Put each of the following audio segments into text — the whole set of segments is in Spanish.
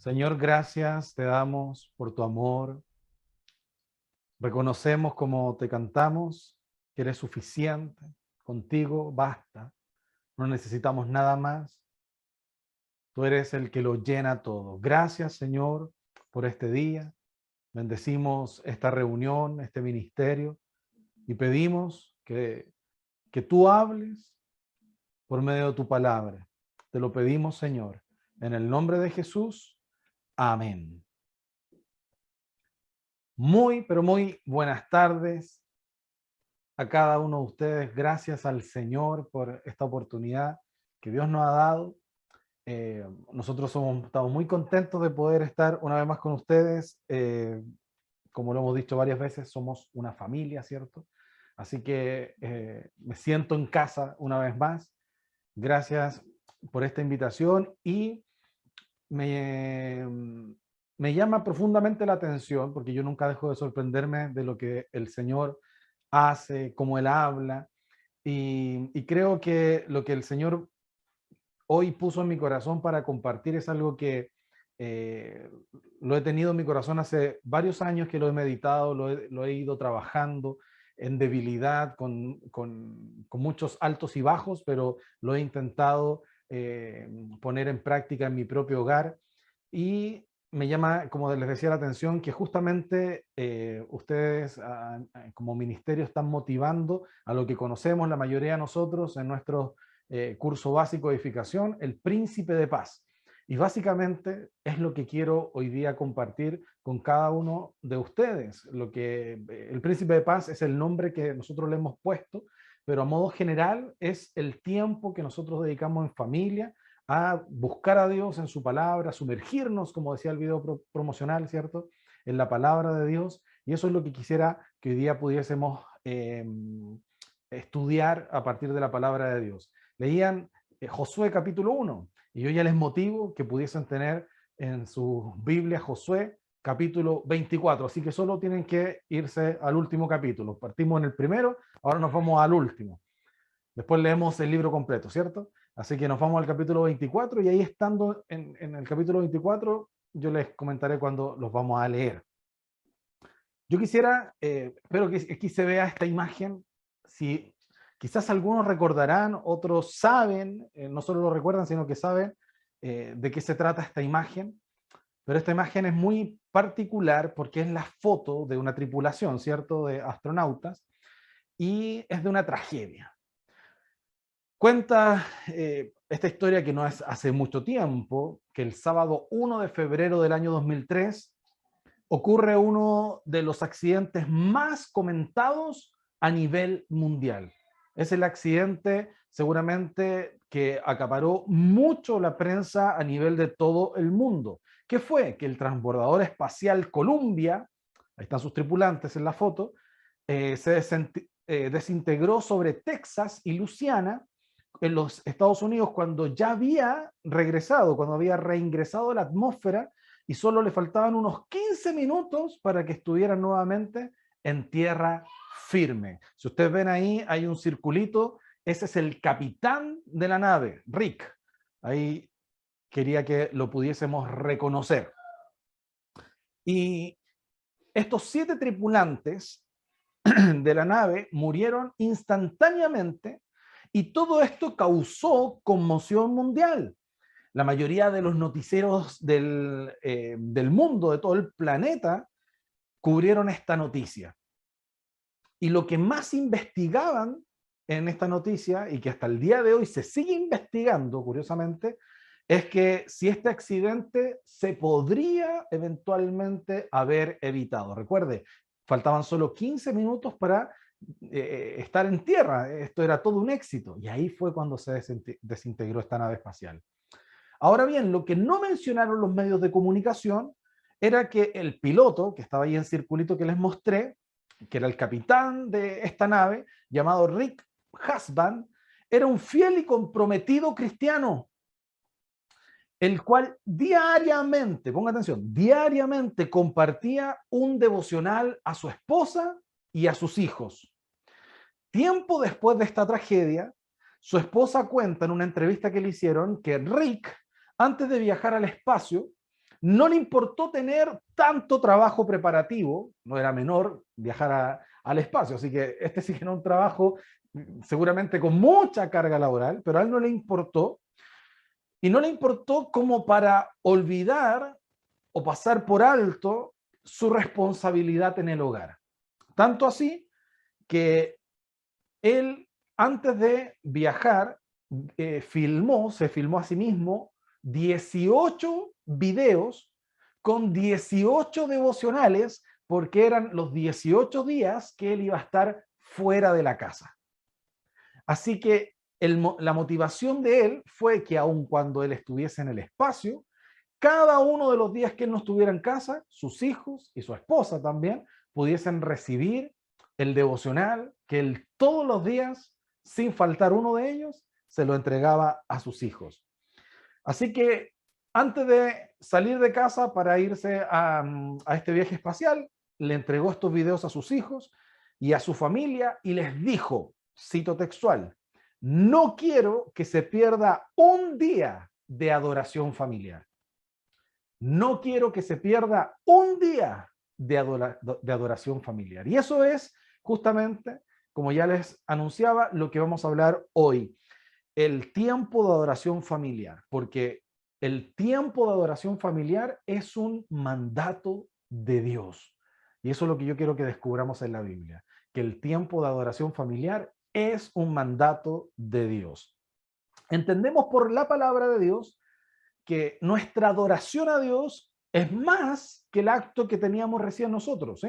Señor, gracias te damos por tu amor. Reconocemos como te cantamos que eres suficiente. Contigo basta. No necesitamos nada más. Tú eres el que lo llena todo. Gracias, Señor, por este día. Bendecimos esta reunión, este ministerio y pedimos que tú hables por medio de tu palabra. Te lo pedimos, Señor, en el nombre de Jesús. Amén. Muy, pero muy buenas tardes a cada uno de ustedes. Gracias al Señor por esta oportunidad que Dios nos ha dado. Nosotros estamos muy contentos de poder estar una vez más con ustedes. Como lo hemos dicho varias veces, somos una familia, ¿cierto? Así que me siento en casa una vez más. Gracias por esta invitación y me, me llama profundamente la atención, porque yo nunca dejo de sorprenderme de lo que el Señor hace, cómo Él habla, y creo que lo que el Señor hoy puso en mi corazón para compartir es algo que eh, lo he tenido en mi corazón hace varios años que lo he meditado, lo he ido trabajando en debilidad, con muchos altos y bajos, pero lo he intentado poner en práctica en mi propio hogar. Y me llama, como les decía, la atención que justamente ustedes como ministerio están motivando a lo que conocemos la mayoría de nosotros en nuestro curso básico de edificación, el príncipe de paz. Y básicamente es lo que quiero hoy día compartir con cada uno de ustedes. El príncipe de paz es el nombre que nosotros le hemos puesto, pero a modo general es el tiempo que nosotros dedicamos en familia a buscar a Dios en su palabra, a sumergirnos, como decía el video promocional, ¿cierto? En la palabra de Dios. Y eso es lo que quisiera que hoy día pudiésemos estudiar a partir de la palabra de Dios. Leían Josué capítulo 1 y yo ya les motivo que pudiesen tener en su Biblia Josué capítulo 24. Así que solo tienen que irse al último capítulo. Partimos en el primero, ahora nos vamos al último. Después leemos el libro completo, ¿cierto? Así que nos vamos al capítulo 24 y ahí estando en el capítulo 24, yo les comentaré cuando los vamos a leer. Yo quisiera, espero que aquí se vea esta imagen. Si quizás algunos recordarán, otros saben, no solo lo recuerdan, sino que saben de qué se trata esta imagen. Pero esta imagen es muy particular porque es la foto de una tripulación, ¿cierto? De astronautas, y es de una tragedia. Cuenta esta historia que no es hace mucho tiempo, que el sábado 1 de febrero del año 2003 ocurre uno de los accidentes más comentados a nivel mundial. Es el accidente seguramente que acaparó mucho la prensa a nivel de todo el mundo. ¿Qué fue? Que el transbordador espacial Columbia, ahí están sus tripulantes en la foto, se desintegró sobre Texas y Luisiana en los Estados Unidos cuando ya había regresado, cuando había reingresado a la atmósfera y solo le faltaban unos 15 minutos para que estuviera nuevamente en tierra firme. Si ustedes ven ahí, hay un circulito, ese es el capitán de la nave, Rick. Ahí quería que lo pudiésemos reconocer. Y estos 7 tripulantes de la nave murieron instantáneamente y todo esto causó conmoción mundial. La mayoría de los noticieros del mundo, de todo el planeta, cubrieron esta noticia. Y lo que más investigaban en esta noticia, y que hasta el día de hoy se sigue investigando, curiosamente, es que si este accidente se podría eventualmente haber evitado. Recuerde, faltaban solo 15 minutos para estar en tierra. Esto era todo un éxito. Y ahí fue cuando se desintegró esta nave espacial. Ahora bien, lo que no mencionaron los medios de comunicación era que el piloto, que estaba ahí en circulito que les mostré, que era el capitán de esta nave, llamado Rick Husband, era un fiel y comprometido cristiano, el cual diariamente, ponga atención, diariamente compartía un devocional a su esposa y a sus hijos. Tiempo después de esta tragedia, su esposa cuenta en una entrevista que le hicieron que Rick, antes de viajar al espacio, No le importó tener tanto trabajo preparativo, no era menor viajar al espacio, así que este sí que era un trabajo seguramente con mucha carga laboral, pero a él no le importó, y no le importó como para olvidar o pasar por alto su responsabilidad en el hogar. Tanto así que él, antes de viajar, se filmó a sí mismo 18 videos con 18 devocionales, porque eran los 18 días que él iba a estar fuera de la casa. Así que la motivación de él fue que aun cuando él estuviese en el espacio, cada uno de los días que él no estuviera en casa, sus hijos y su esposa también pudiesen recibir el devocional que él todos los días, sin faltar uno de ellos, se lo entregaba a sus hijos. Así que antes de salir de casa para irse a este viaje espacial, le entregó estos videos a sus hijos y a su familia y les dijo, cito textual, no quiero que se pierda un día de adoración familiar. No quiero que se pierda un día de adoración familiar. Y eso es justamente, como ya les anunciaba, lo que vamos a hablar hoy. El tiempo de adoración familiar, porque el tiempo de adoración familiar es un mandato de Dios. Y eso es lo que yo quiero que descubramos en la Biblia, que el tiempo de adoración familiar es un mandato de Dios. Entendemos por la palabra de Dios que nuestra adoración a Dios es más que el acto que teníamos recién nosotros,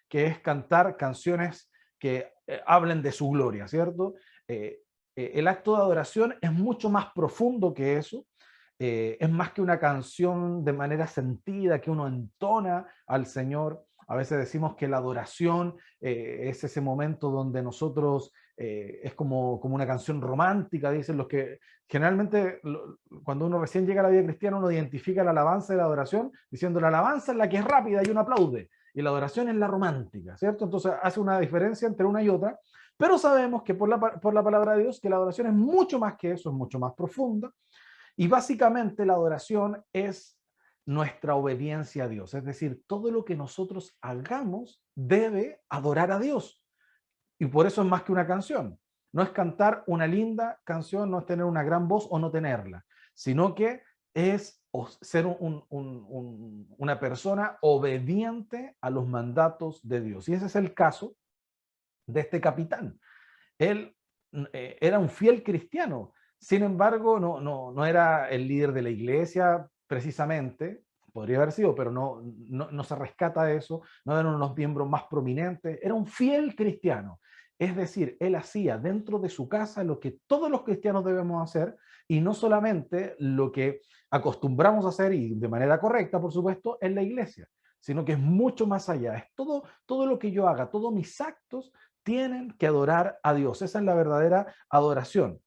que es cantar canciones que hablen de su gloria, ¿cierto? El acto de adoración es mucho más profundo que eso, es más que una canción de manera sentida que uno entona al Señor. A veces decimos que la adoración es ese momento donde nosotros, es como una canción romántica, dicen los que generalmente cuando uno recién llega a la vida cristiana uno identifica la alabanza y la adoración diciendo la alabanza es la que es rápida y uno aplaude, y la adoración es la romántica, ¿cierto? Entonces hace una diferencia entre una y otra, pero sabemos que por la palabra de Dios que la adoración es mucho más que eso, es mucho más profunda. Y básicamente la adoración es nuestra obediencia a Dios, es decir, todo lo que nosotros hagamos debe adorar a Dios. Y por eso es más que una canción. No es cantar una linda canción, no es tener una gran voz o no tenerla, sino que es ser una persona obediente a los mandatos de Dios. Y ese es el caso de este capitán. Él era un fiel cristiano, sin embargo, no era el líder de la iglesia precisamente, podría haber sido, pero no se rescata de eso, no eran unos miembros más prominentes, era un fiel cristiano. Es decir, él hacía dentro de su casa lo que todos los cristianos debemos hacer y no solamente lo que acostumbramos a hacer y de manera correcta, por supuesto, en la iglesia, sino que es mucho más allá. Es todo lo que yo haga, todos mis actos tienen que adorar a Dios. Esa es la verdadera adoración.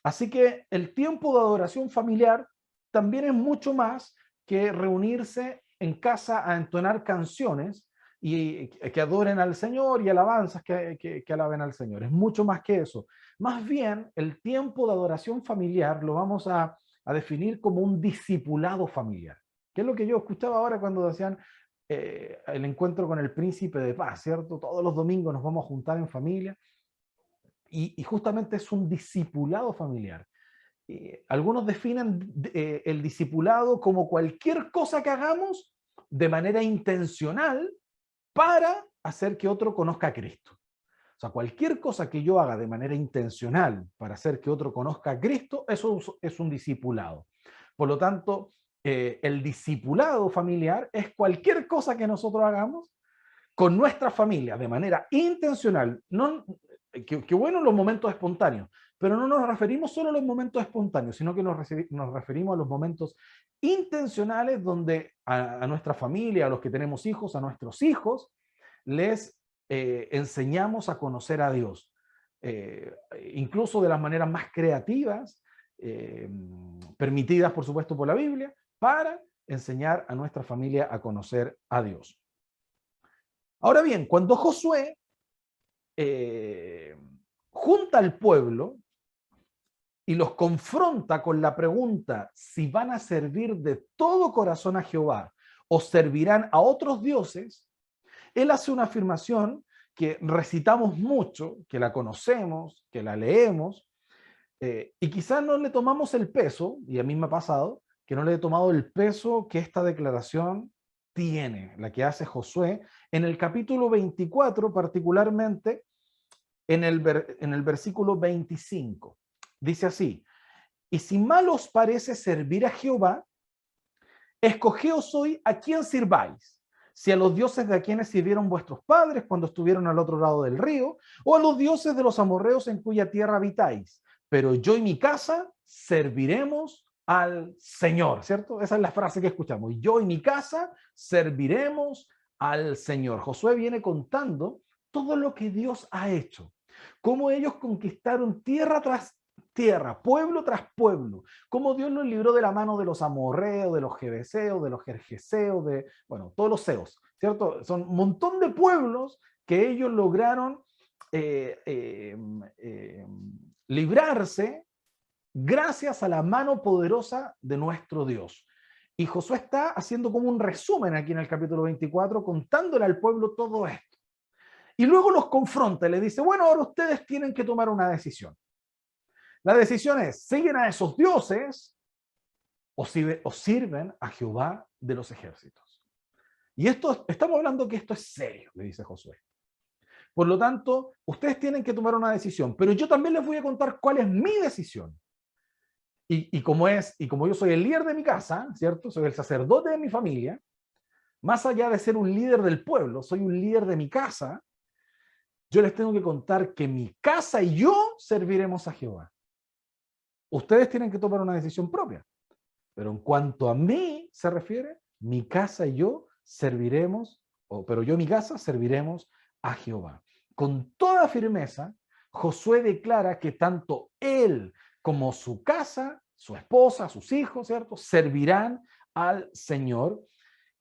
Así que el tiempo de adoración familiar también es mucho más que reunirse en casa a entonar canciones y que adoren al Señor y alabanzas que alaben al Señor. Es mucho más que eso. Más bien, el tiempo de adoración familiar lo vamos a definir como un discipulado familiar, que es lo que yo escuchaba ahora cuando decían el encuentro con el príncipe de paz, ¿cierto? Todos los domingos nos vamos a juntar en familia y justamente es un discipulado familiar. Algunos definen el discipulado como cualquier cosa que hagamos de manera intencional para hacer que otro conozca a Cristo. O sea, cualquier cosa que yo haga de manera intencional para hacer que otro conozca a Cristo, eso es un discipulado. Por lo tanto, el discipulado familiar es cualquier cosa que nosotros hagamos con nuestra familia de manera intencional. No, que bueno los momentos espontáneos, pero no nos referimos solo a los momentos espontáneos, sino que nos referimos a los momentos intencionales donde a nuestra familia, a los que tenemos hijos, a nuestros hijos, les enseñamos a conocer a Dios, incluso de las maneras más creativas, permitidas por supuesto por la Biblia, para enseñar a nuestra familia a conocer a Dios. Ahora bien, cuando Josué junta al pueblo, y los confronta con la pregunta si van a servir de todo corazón a Jehová o servirán a otros dioses, él hace una afirmación que recitamos mucho, que la conocemos, que la leemos, y quizás no le tomamos el peso, y a mí me ha pasado, que no le he tomado el peso que esta declaración tiene, la que hace Josué, en el capítulo 24, particularmente en el versículo 25. Dice así: y si mal os parece servir a Jehová, escogeos hoy a quién sirváis, si a los dioses de a quienes sirvieron vuestros padres cuando estuvieron al otro lado del río, o a los dioses de los amorreos en cuya tierra habitáis. Pero yo y mi casa serviremos al Señor, ¿cierto? Esa es la frase que escuchamos. Yo y mi casa serviremos al Señor. Josué viene contando todo lo que Dios ha hecho, cómo ellos conquistaron tierra tras tierra, pueblo tras pueblo, cómo Dios los libró de la mano de los amorreos, de los jebeseos, de los jerjeseos, de, bueno, todos los seos, ¿cierto? Son un montón de pueblos que ellos lograron librarse gracias a la mano poderosa de nuestro Dios. Y Josué está haciendo como un resumen aquí en el capítulo 24, contándole al pueblo todo esto. Y luego los confronta y le dice, bueno, ahora ustedes tienen que tomar una decisión. La decisión es, ¿siguen a esos dioses o sirven a Jehová de los ejércitos? Y esto, estamos hablando que esto es serio, le dice Josué. Por lo tanto, ustedes tienen que tomar una decisión, pero yo también les voy a contar cuál es mi decisión. Y como yo soy el líder de mi casa, ¿cierto? Soy el sacerdote de mi familia, más allá de ser un líder del pueblo, soy un líder de mi casa, yo les tengo que contar que mi casa y yo serviremos a Jehová. Ustedes tienen que tomar una decisión propia. Pero en cuanto a mí se refiere, mi casa y yo serviremos, pero yo y mi casa serviremos a Jehová. Con toda firmeza, Josué declara que tanto él como su casa, su esposa, sus hijos, ¿cierto?, servirán al Señor,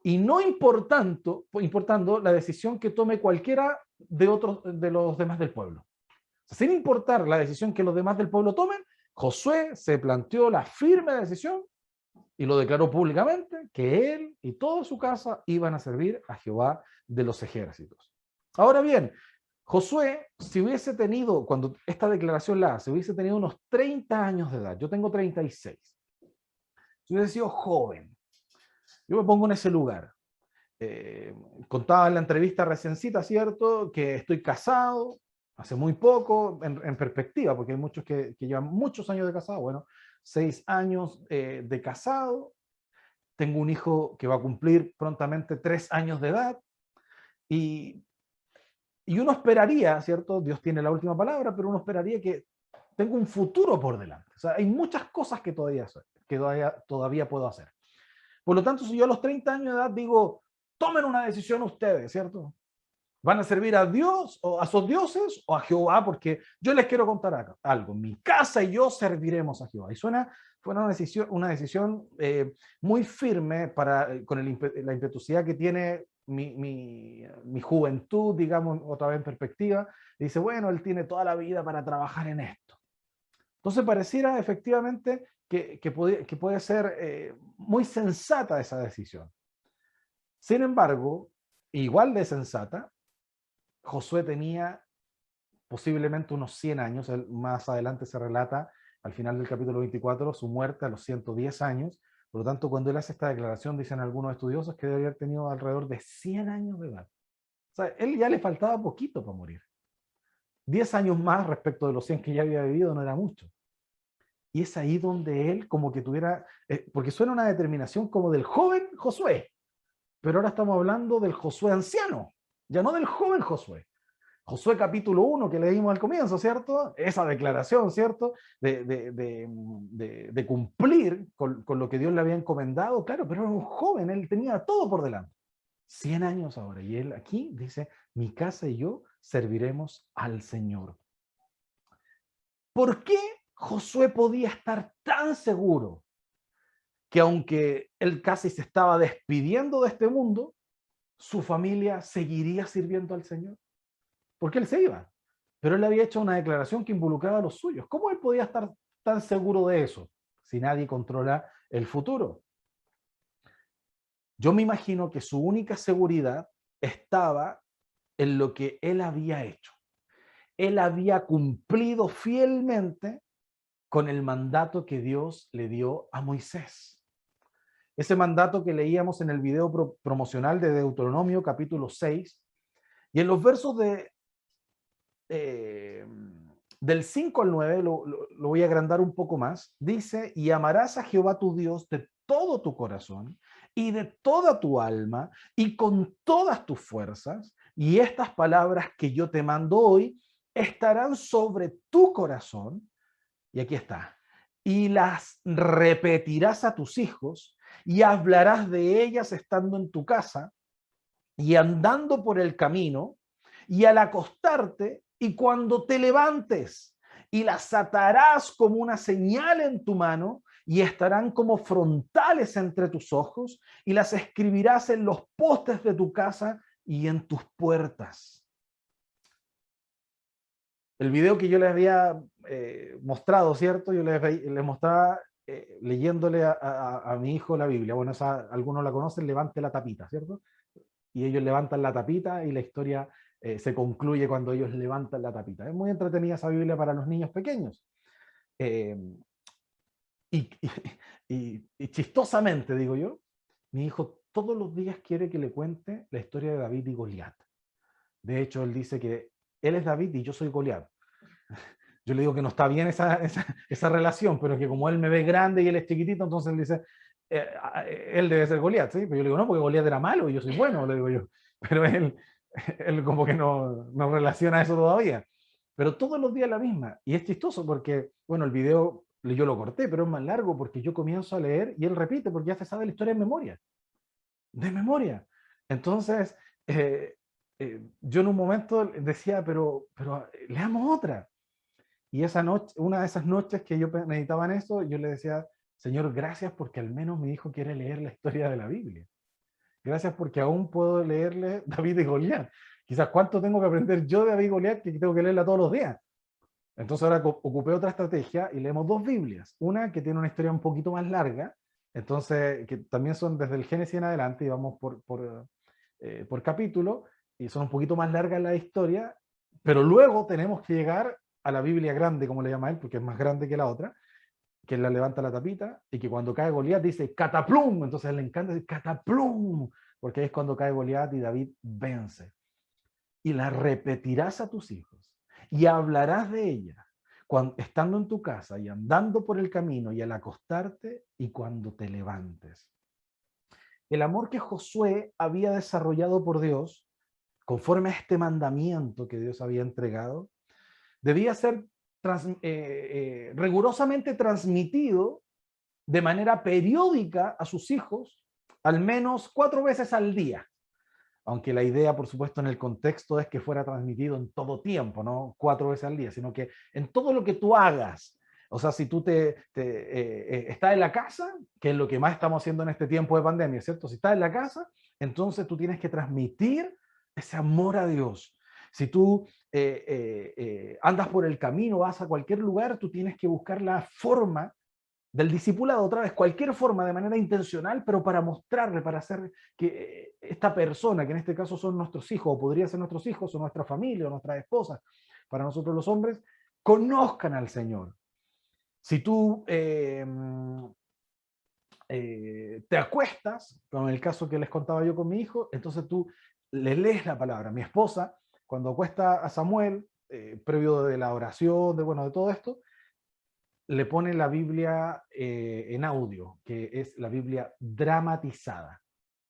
y no importando la decisión que tome cualquiera de los demás del pueblo. Sin importar la decisión que los demás del pueblo tomen, Josué se planteó la firme decisión y lo declaró públicamente que él y toda su casa iban a servir a Jehová de los ejércitos. Ahora bien, Josué, si hubiese tenido, cuando esta declaración la hace, hubiese tenido unos 30 años de edad, yo tengo 36, si hubiese sido joven, yo me pongo en ese lugar. Contaba en la entrevista reciencita, ¿cierto?, que estoy casado hace muy poco, en perspectiva, porque hay muchos que llevan muchos años de casado. Bueno, 6 años de casado, tengo un hijo que va a cumplir prontamente 3 años de edad, y uno esperaría, ¿cierto?, Dios tiene la última palabra, pero uno esperaría que tengo un futuro por delante. O sea, hay muchas cosas que todavía puedo hacer. Por lo tanto, si yo a los 30 años de edad digo, tomen una decisión ustedes, ¿cierto? ¿Van a servir a Dios o a sus dioses o a Jehová? Porque yo les quiero contar algo. Mi casa y yo serviremos a Jehová. Y fue una decisión muy firme con la impetuosidad que tiene mi juventud, digamos, otra vez en perspectiva. Y dice, bueno, él tiene toda la vida para trabajar en esto. Entonces pareciera efectivamente que puede ser muy sensata esa decisión. Sin embargo, igual de sensata, Josué tenía posiblemente unos 100 años, más adelante se relata al final del capítulo 24 su muerte a los 110 años, por lo tanto cuando él hace esta declaración dicen algunos estudiosos que debe haber tenido alrededor de 100 años de edad. O sea, él ya le faltaba poquito para morir. 10 años más respecto de los 100 que ya había vivido no era mucho. Y es ahí donde él como que tuviera, porque suena una determinación como del joven Josué, pero ahora estamos hablando del Josué anciano, ya no del joven Josué. Josué capítulo 1 que leímos al comienzo, ¿cierto? Esa declaración, ¿cierto? De cumplir con lo que Dios le había encomendado, claro, pero era un joven, él tenía todo por delante. 100 años ahora, y él aquí dice, mi casa y yo serviremos al Señor. ¿Por qué Josué podía estar tan seguro que aunque él casi se estaba despidiendo de este mundo, su familia seguiría sirviendo al Señor? Porque él se iba, pero él había hecho una declaración que involucraba a los suyos. ¿Cómo él podía estar tan seguro de eso si nadie controla el futuro? Yo me imagino que su única seguridad estaba en lo que él había hecho. Él había cumplido fielmente con el mandato que Dios le dio a Moisés. Ese mandato que leíamos en el video promocional de Deuteronomio capítulo 6, y en los versos del 5 al 9, lo voy a agrandar un poco más, dice, y amarás a Jehová tu Dios de todo tu corazón y de toda tu alma y con todas tus fuerzas, y estas palabras que yo te mando hoy estarán sobre tu corazón, y aquí está, y las repetirás a tus hijos y hablarás de ellas estando en tu casa y andando por el camino y al acostarte y cuando te levantes, y las atarás como una señal en tu mano y estarán como frontales entre tus ojos y las escribirás en los postes de tu casa y en tus puertas. El video que yo les había mostrado, ¿cierto? Yo les mostraba leyéndole a mi hijo la Biblia. Bueno, algunos la conocen, levante la tapita, ¿cierto? Y ellos levantan la tapita y la historia se concluye cuando ellos levantan la tapita. Es muy entretenida esa Biblia para los niños pequeños. Eh, y, y chistosamente, digo yo, mi hijo todos los días quiere que le cuente la historia de David y Goliat. De hecho, él dice que él es David y yo soy Goliat. Yo le digo que no está bien esa relación, pero que como él me ve grande y él es chiquitito, entonces él dice, él debe ser Goliat, ¿sí? Pero yo le digo, no, porque Goliat era malo y yo soy bueno, le digo yo. Pero él como que no relaciona eso todavía. Pero todos los días la misma. Y es chistoso porque, bueno, el video yo lo corté, pero es más largo porque yo comienzo a leer y él repite porque ya se sabe la historia de memoria. De memoria. Entonces, yo en un momento decía, pero leamos otra. Y esa noche, una de esas noches que yo meditaba en eso, yo le decía, Señor, gracias porque al menos mi hijo quiere leer la historia de la Biblia. Gracias porque aún puedo leerle David y Goliat. Quizás cuánto tengo que aprender yo de David y Goliat que tengo que leerla todos los días. Entonces ahora ocupé otra estrategia y leemos dos Biblias. Una que tiene una historia un poquito más larga, entonces que también son desde el Génesis en adelante y vamos por capítulo, y son un poquito más largas la historia, pero luego tenemos que llegar a la Biblia grande, como le llama él, porque es más grande que la otra, que él la levanta la tapita, y que cuando cae Goliat dice cataplum, entonces a él le encanta decir cataplum, porque es cuando cae Goliat y David vence. Y la repetirás a tus hijos, y hablarás de ella, estando en tu casa y andando por el camino, y al acostarte y cuando te levantes. El amor que Josué había desarrollado por Dios, conforme a este mandamiento que Dios había entregado, debía ser rigurosamente transmitido de manera periódica a sus hijos, al menos 4 veces al día. Aunque la idea, por supuesto, en el contexto es que fuera transmitido en todo tiempo, no 4 veces al día, sino que en todo lo que tú hagas. O sea, si tú estás en la casa, que es lo que más estamos haciendo en este tiempo de pandemia, ¿cierto? Si estás en la casa, entonces tú tienes que transmitir ese amor a Dios. Si tú andas por el camino, vas a cualquier lugar, tú tienes que buscar la forma del discipulado, otra vez, cualquier forma, de manera intencional, pero para mostrarle, para hacer que esta persona, que en este caso son nuestros hijos, o podría ser nuestros hijos, o nuestra familia, o nuestras esposas, para nosotros los hombres, conozcan al Señor. Si tú te acuestas, como en el caso que les contaba yo con mi hijo, entonces tú le lees la palabra. Mi esposa, cuando acuesta a Samuel, previo de la oración, de todo esto, le pone la Biblia en audio, que es la Biblia dramatizada,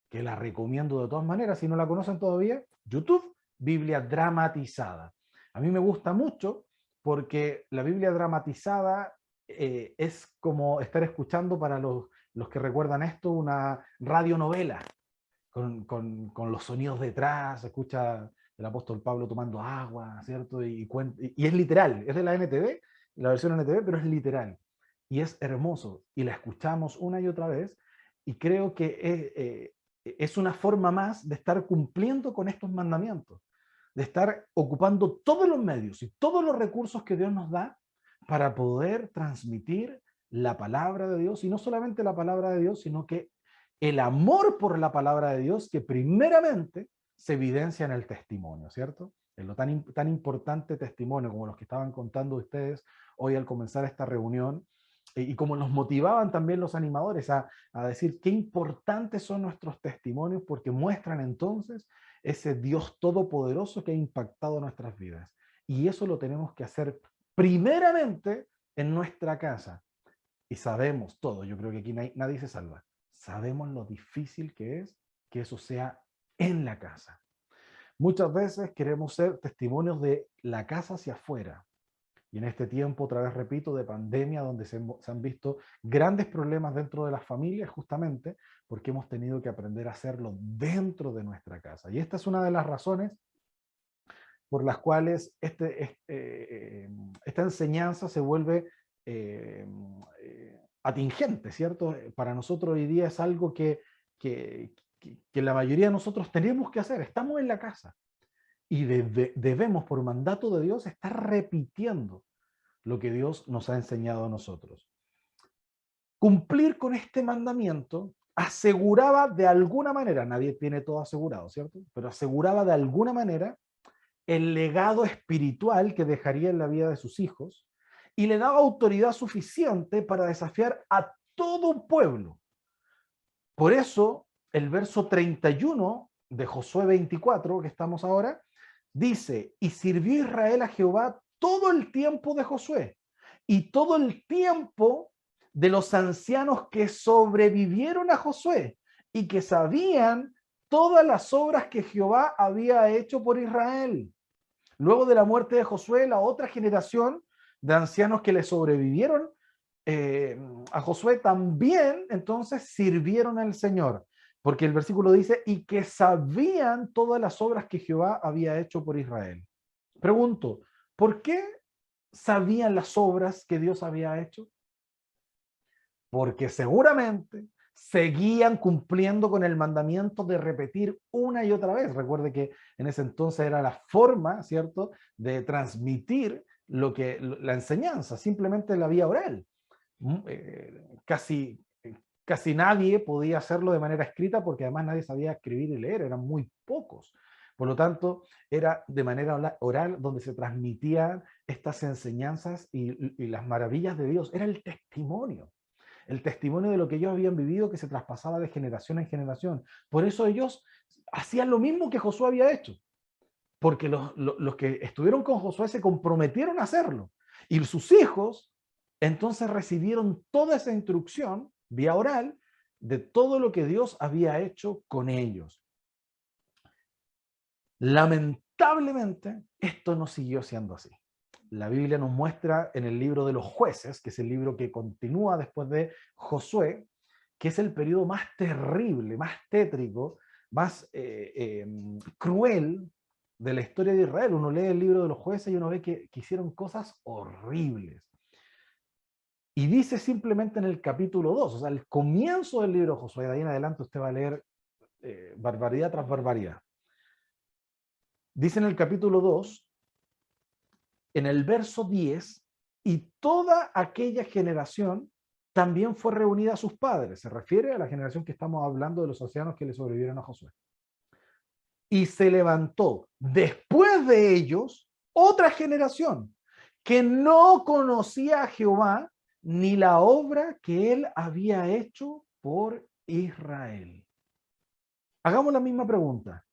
que la recomiendo de todas maneras. Si no la conocen todavía, YouTube, Biblia dramatizada. A mí me gusta mucho porque la Biblia dramatizada es como estar escuchando, para los que recuerdan esto, una radionovela, con los sonidos detrás, se escucha el apóstol Pablo tomando agua, ¿cierto? Y es literal, es de la NTV, la versión NTV, pero es literal. Y es hermoso. Y la escuchamos una y otra vez. Y creo que es una forma más de estar cumpliendo con estos mandamientos. De estar ocupando todos los medios y todos los recursos que Dios nos da para poder transmitir la palabra de Dios, y no solamente la palabra de Dios, sino que el amor por la palabra de Dios, que primeramente se evidencia en el testimonio, ¿cierto? En lo tan importante testimonio como los que estaban contando ustedes hoy al comenzar esta reunión, y como nos motivaban también los animadores a decir qué importantes son nuestros testimonios, porque muestran entonces ese Dios todopoderoso que ha impactado nuestras vidas. Y eso lo tenemos que hacer primeramente en nuestra casa. Y sabemos todo, yo creo que aquí nadie se salva. Sabemos lo difícil que es que eso sea en la casa. Muchas veces queremos ser testimonios de la casa hacia afuera. Y en este tiempo, otra vez repito, de pandemia, donde se han visto grandes problemas dentro de las familias, justamente porque hemos tenido que aprender a hacerlo dentro de nuestra casa. Y esta es una de las razones por las cuales esta enseñanza se vuelve atingente, ¿cierto? Para nosotros hoy día es algo que la mayoría de nosotros tenemos que hacer. Estamos en la casa y debemos, por mandato de Dios, estar repitiendo lo que Dios nos ha enseñado a nosotros. Cumplir con este mandamiento aseguraba de alguna manera, nadie tiene todo asegurado, ¿cierto? Pero aseguraba de alguna manera el legado espiritual que dejaría en la vida de sus hijos y le daba autoridad suficiente para desafiar a todo un pueblo. Por eso, el verso 31 de Josué 24, que estamos ahora, dice, y sirvió Israel a Jehová todo el tiempo de Josué y todo el tiempo de los ancianos que sobrevivieron a Josué y que sabían todas las obras que Jehová había hecho por Israel. Luego de la muerte de Josué, la otra generación de ancianos que le sobrevivieron a Josué también entonces sirvieron al Señor, porque el versículo dice, y que sabían todas las obras que Jehová había hecho por Israel. Pregunto, ¿por qué sabían las obras que Dios había hecho? Porque seguramente seguían cumpliendo con el mandamiento de repetir una y otra vez. Recuerde que en ese entonces era la forma, ¿cierto?, de transmitir la enseñanza, simplemente la vía oral. Casi nadie podía hacerlo de manera escrita porque además nadie sabía escribir y leer, eran muy pocos. Por lo tanto, era de manera oral donde se transmitían estas enseñanzas y las maravillas de Dios. Era el testimonio de lo que ellos habían vivido que se traspasaba de generación en generación. Por eso ellos hacían lo mismo que Josué había hecho, porque los que estuvieron con Josué se comprometieron a hacerlo. Y sus hijos entonces recibieron toda esa instrucción vía oral de todo lo que Dios había hecho con ellos. Lamentablemente, esto no siguió siendo así. La Biblia nos muestra en el libro de los Jueces, que es el libro que continúa después de Josué, que es el periodo más terrible, más tétrico, más cruel de la historia de Israel. Uno lee el libro de los Jueces y uno ve que hicieron cosas horribles. Y dice simplemente en el capítulo 2, o sea, el comienzo del libro de Josué, de ahí en adelante usted va a leer barbaridad tras barbaridad. Dice en el capítulo 2, en el verso 10, y toda aquella generación también fue reunida a sus padres. Se refiere a la generación que estamos hablando de los ancianos que le sobrevivieron a Josué. Y se levantó después de ellos otra generación que no conocía a Jehová ni la obra que él había hecho por Israel. Hagamos la misma pregunta.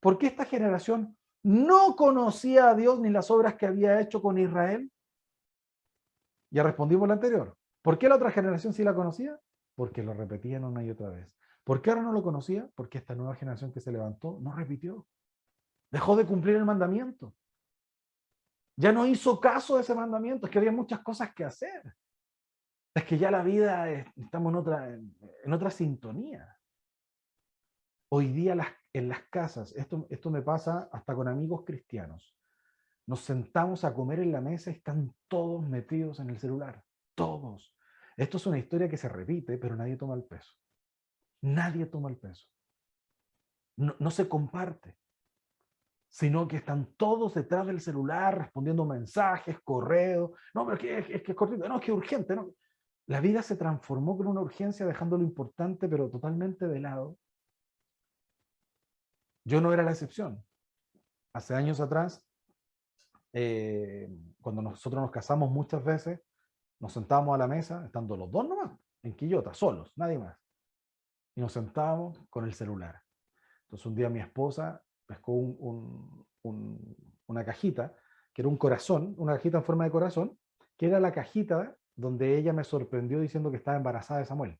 ¿Por qué esta generación no conocía a Dios ni las obras que había hecho con Israel? Ya respondimos la anterior. ¿Por qué la otra generación sí la conocía? Porque lo repetían una y otra vez. ¿Por qué ahora no lo conocía? Porque esta nueva generación que se levantó no repitió. Dejó de cumplir el mandamiento. Ya no hizo caso de ese mandamiento. Es que había muchas cosas que hacer. Es que ya la vida, estamos en otra sintonía. Hoy día en las casas, esto me pasa hasta con amigos cristianos. Nos sentamos a comer en la mesa y están todos metidos en el celular. Todos. Esto es una historia que se repite, pero nadie toma el peso. Nadie toma el peso. No se comparte. sino que están todos detrás del celular respondiendo mensajes, correos. No, pero es que es cortito, no, es que es urgente. No. La vida se transformó con una urgencia dejando lo importante, pero totalmente de lado. Yo no era la excepción. Hace años atrás, cuando nosotros nos casamos muchas veces, nos sentábamos a la mesa, estando los dos nomás, en Quillota, solos, nadie más. Y nos sentábamos con el celular. Entonces un día mi esposa pescó una cajita, que era un corazón, una cajita en forma de corazón, que era la cajita donde ella me sorprendió diciendo que estaba embarazada de Samuel.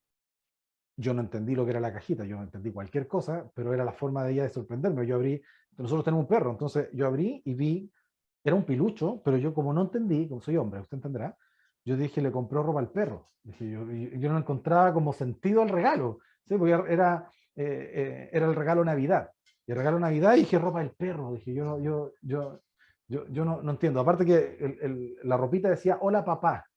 Yo no entendí lo que era la cajita, yo no entendí cualquier cosa, pero era la forma de ella de sorprenderme. Yo abrí, nosotros tenemos un perro, entonces yo abrí y vi, era un pilucho, pero yo como no entendí, como soy hombre, usted entenderá, yo dije, le compró ropa al perro. Dije, yo no encontraba como sentido al regalo, ¿sí? Porque era el regalo Navidad. Y el regalo Navidad dije, ropa del perro. Dije, yo no entiendo. Aparte que la ropita decía, hola papá.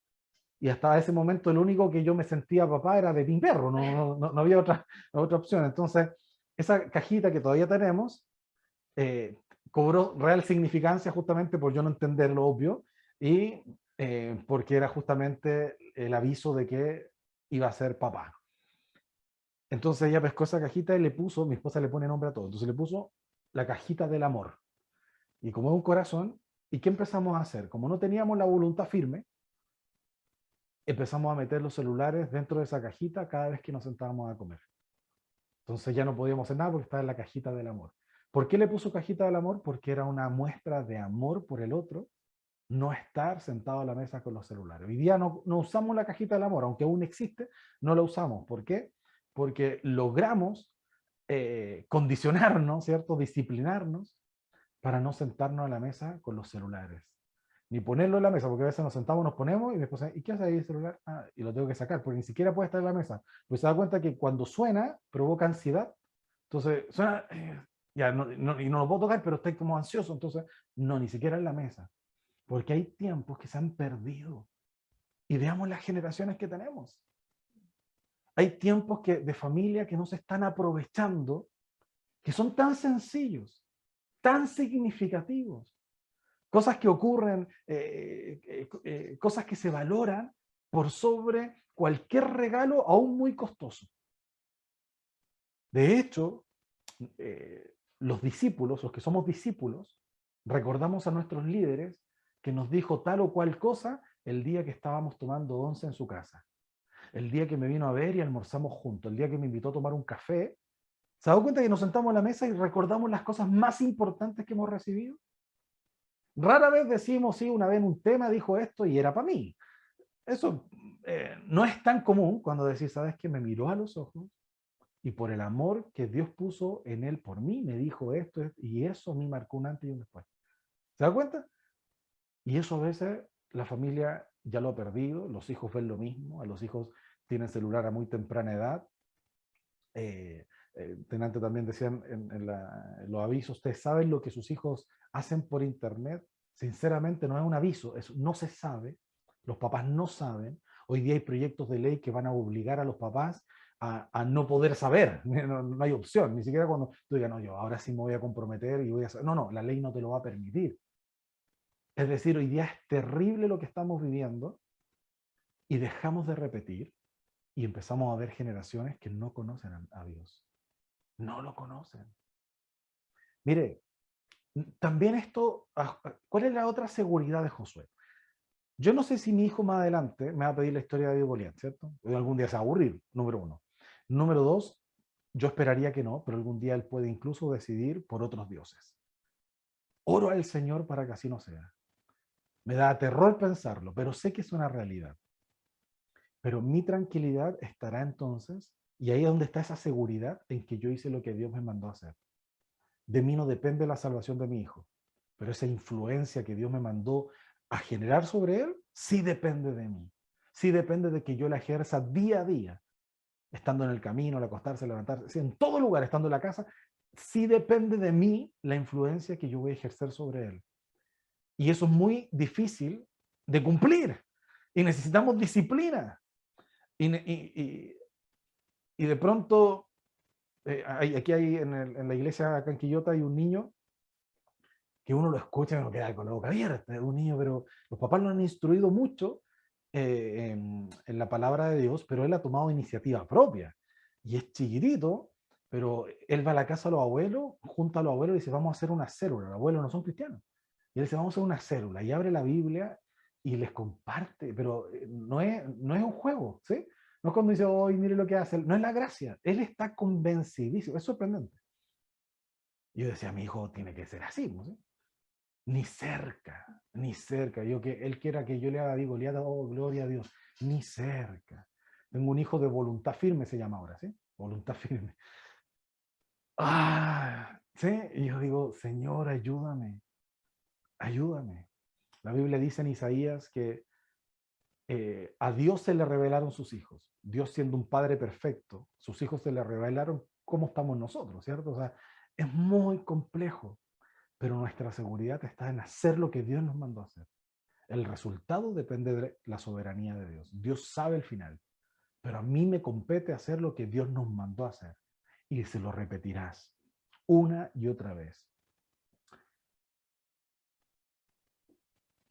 Y hasta ese momento el único que yo me sentía papá era de mi perro, no había otra opción. Entonces, esa cajita que todavía tenemos cobró real significancia justamente por yo no entender lo obvio y porque era justamente el aviso de que iba a ser papá. Entonces ella pescó esa cajita y le puso, mi esposa le pone nombre a todo, entonces le puso la cajita del amor. Y como es un corazón, ¿y qué empezamos a hacer? Como no teníamos la voluntad firme, empezamos a meter los celulares dentro de esa cajita cada vez que nos sentábamos a comer. Entonces ya no podíamos hacer nada porque estaba en la cajita del amor. ¿Por qué le puso cajita del amor? Porque era una muestra de amor por el otro, no estar sentado a la mesa con los celulares. Hoy día no usamos la cajita del amor, aunque aún existe, no la usamos. ¿Por qué? Porque logramos condicionarnos, ¿cierto? Disciplinarnos para no sentarnos a la mesa con los celulares. Ni ponerlo en la mesa, porque a veces nos sentamos, nos ponemos y después, ¿y qué hace ahí el celular? Ah, y lo tengo que sacar, porque ni siquiera puede estar en la mesa. Pues se da cuenta que cuando suena, provoca ansiedad. Entonces, suena, ya, y no lo puedo tocar, pero estoy como ansioso. Entonces, no, ni siquiera en la mesa. Porque hay tiempos que se han perdido. Y veamos las generaciones que tenemos. Hay tiempos de familia que no se están aprovechando, que son tan sencillos, tan significativos. Cosas que ocurren, cosas que se valoran por sobre cualquier regalo, aún muy costoso. De hecho, los discípulos, los que somos discípulos, recordamos a nuestros líderes que nos dijo tal o cual cosa el día que estábamos tomando once en su casa, el día que me vino a ver y almorzamos juntos, el día que me invitó a tomar un café. ¿Se ha dado cuenta que nos sentamos a la mesa y recordamos las cosas más importantes que hemos recibido? Rara vez decimos, sí, una vez en un tema dijo esto y era para mí. Eso no es tan común cuando decís, ¿sabes qué? Me miró a los ojos y por el amor que Dios puso en él por mí, me dijo esto y eso a mí marcó un antes y un después. ¿Se da cuenta? Y eso a veces la familia ya lo ha perdido, los hijos ven lo mismo, a los hijos tienen celular a muy temprana edad. Tenante también decían en los avisos, ustedes saben lo que sus hijos hacen por internet. Sinceramente no es un aviso, no se sabe, los papás no saben. Hoy día hay proyectos de ley que van a obligar a los papás a no poder saber, no hay opción, ni siquiera cuando tú digas, no, yo ahora sí me voy a comprometer y voy a saber. No, la ley no te lo va a permitir. Es decir, hoy día es terrible lo que estamos viviendo y dejamos de repetir y empezamos a ver generaciones que no conocen a Dios. No lo conocen. Mire, también esto, ¿cuál es la otra seguridad de Josué? Yo no sé si mi hijo más adelante me va a pedir la historia de David y Goliat, ¿cierto? O algún día se va a aburrir, número uno. Número dos, yo esperaría que no, pero algún día él puede incluso decidir por otros dioses. Oro al Señor para que así no sea. Me da terror pensarlo, pero sé que es una realidad. Pero mi tranquilidad estará entonces, y ahí es donde está esa seguridad en que yo hice lo que Dios me mandó a hacer. De mí no depende la salvación de mi hijo, pero esa influencia que Dios me mandó a generar sobre él, sí depende de mí. Sí depende de que yo la ejerza día a día, estando en el camino, al acostarse, levantarse, en todo lugar, estando en la casa, sí depende de mí la influencia que yo voy a ejercer sobre él. Y eso es muy difícil de cumplir. Y necesitamos disciplina. Y de pronto, aquí hay en la iglesia acá en Quillota hay un niño que uno lo escucha y uno queda con la boca abierta, es un niño, pero los papás lo han instruido mucho en la palabra de Dios, pero él ha tomado iniciativa propia. Y es chiquitito, pero él va a la casa de los abuelos, junto a los abuelos y dice, vamos a hacer una célula. Los abuelos no son cristianos. Y él dice, vamos a hacer una célula. Y abre la Biblia y les comparte, pero no es un juego, ¿sí? No es cuando dice, hoy mire lo que hace. No es la gracia. Él está convencidísimo. Es sorprendente. Y yo decía, mi hijo tiene que ser así, ¿no? ¿Sí? Ni cerca, ni cerca. Él quiera que yo le haga, digo, le haga, oh, gloria a Dios. Ni cerca. Tengo un hijo de voluntad firme, se llama ahora, ¿sí? Voluntad firme. Ah, ¿sí? Y yo digo, Señor, ayúdame, ayúdame. La Biblia dice en Isaías que a Dios se le revelaron sus hijos. Dios siendo un padre perfecto, sus hijos se le revelaron cómo estamos nosotros, ¿cierto? O sea, es muy complejo, pero nuestra seguridad está en hacer lo que Dios nos mandó a hacer. El resultado depende de la soberanía de Dios. Dios sabe el final, pero a mí me compete hacer lo que Dios nos mandó a hacer. Y se lo repetirás una y otra vez.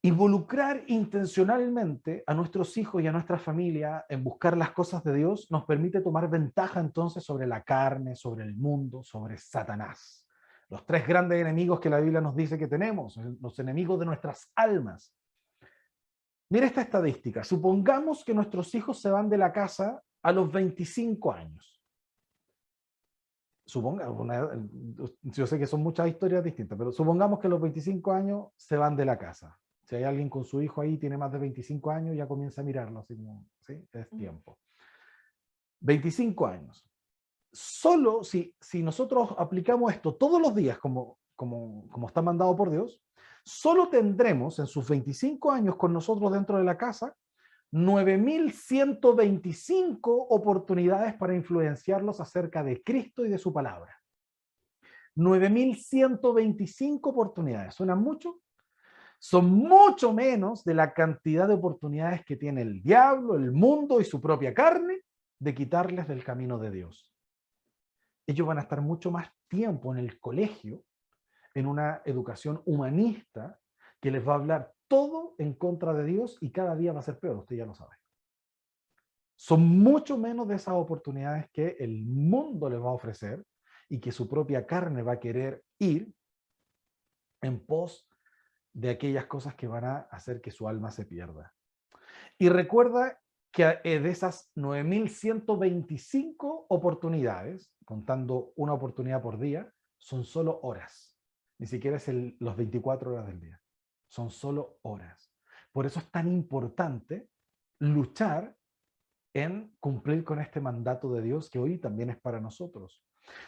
Involucrar intencionalmente a nuestros hijos y a nuestra familia en buscar las cosas de Dios nos permite tomar ventaja entonces sobre la carne, sobre el mundo, sobre Satanás. Los tres grandes enemigos que la Biblia nos dice que tenemos, los enemigos de nuestras almas. Mira esta estadística. Supongamos que nuestros hijos se van de la casa a los 25 años. Yo sé que son muchas historias distintas, pero supongamos que a los 25 años se van de la casa. Si hay alguien con su hijo ahí, tiene más de 25 años, ya comienza a mirarlo, así como, ¿sí? Es tiempo. 25 años. Solo si nosotros aplicamos esto todos los días, como está mandado por Dios, solo tendremos en sus 25 años con nosotros dentro de la casa 9.125 oportunidades para influenciarlos acerca de Cristo y de su palabra. 9.125 oportunidades. ¿Suena mucho? Son mucho menos de la cantidad de oportunidades que tiene el diablo, el mundo y su propia carne de quitarles del camino de Dios. Ellos van a estar mucho más tiempo en el colegio, en una educación humanista que les va a hablar todo en contra de Dios y cada día va a ser peor, usted ya lo sabe. Son mucho menos de esas oportunidades que el mundo les va a ofrecer y que su propia carne va a querer ir en pos de aquellas cosas que van a hacer que su alma se pierda. Y recuerda que de esas 9.125 oportunidades, contando una oportunidad por día, son solo horas. Ni siquiera es los 24 horas del día. Son solo horas. Por eso es tan importante luchar en cumplir con este mandato de Dios que hoy también es para nosotros.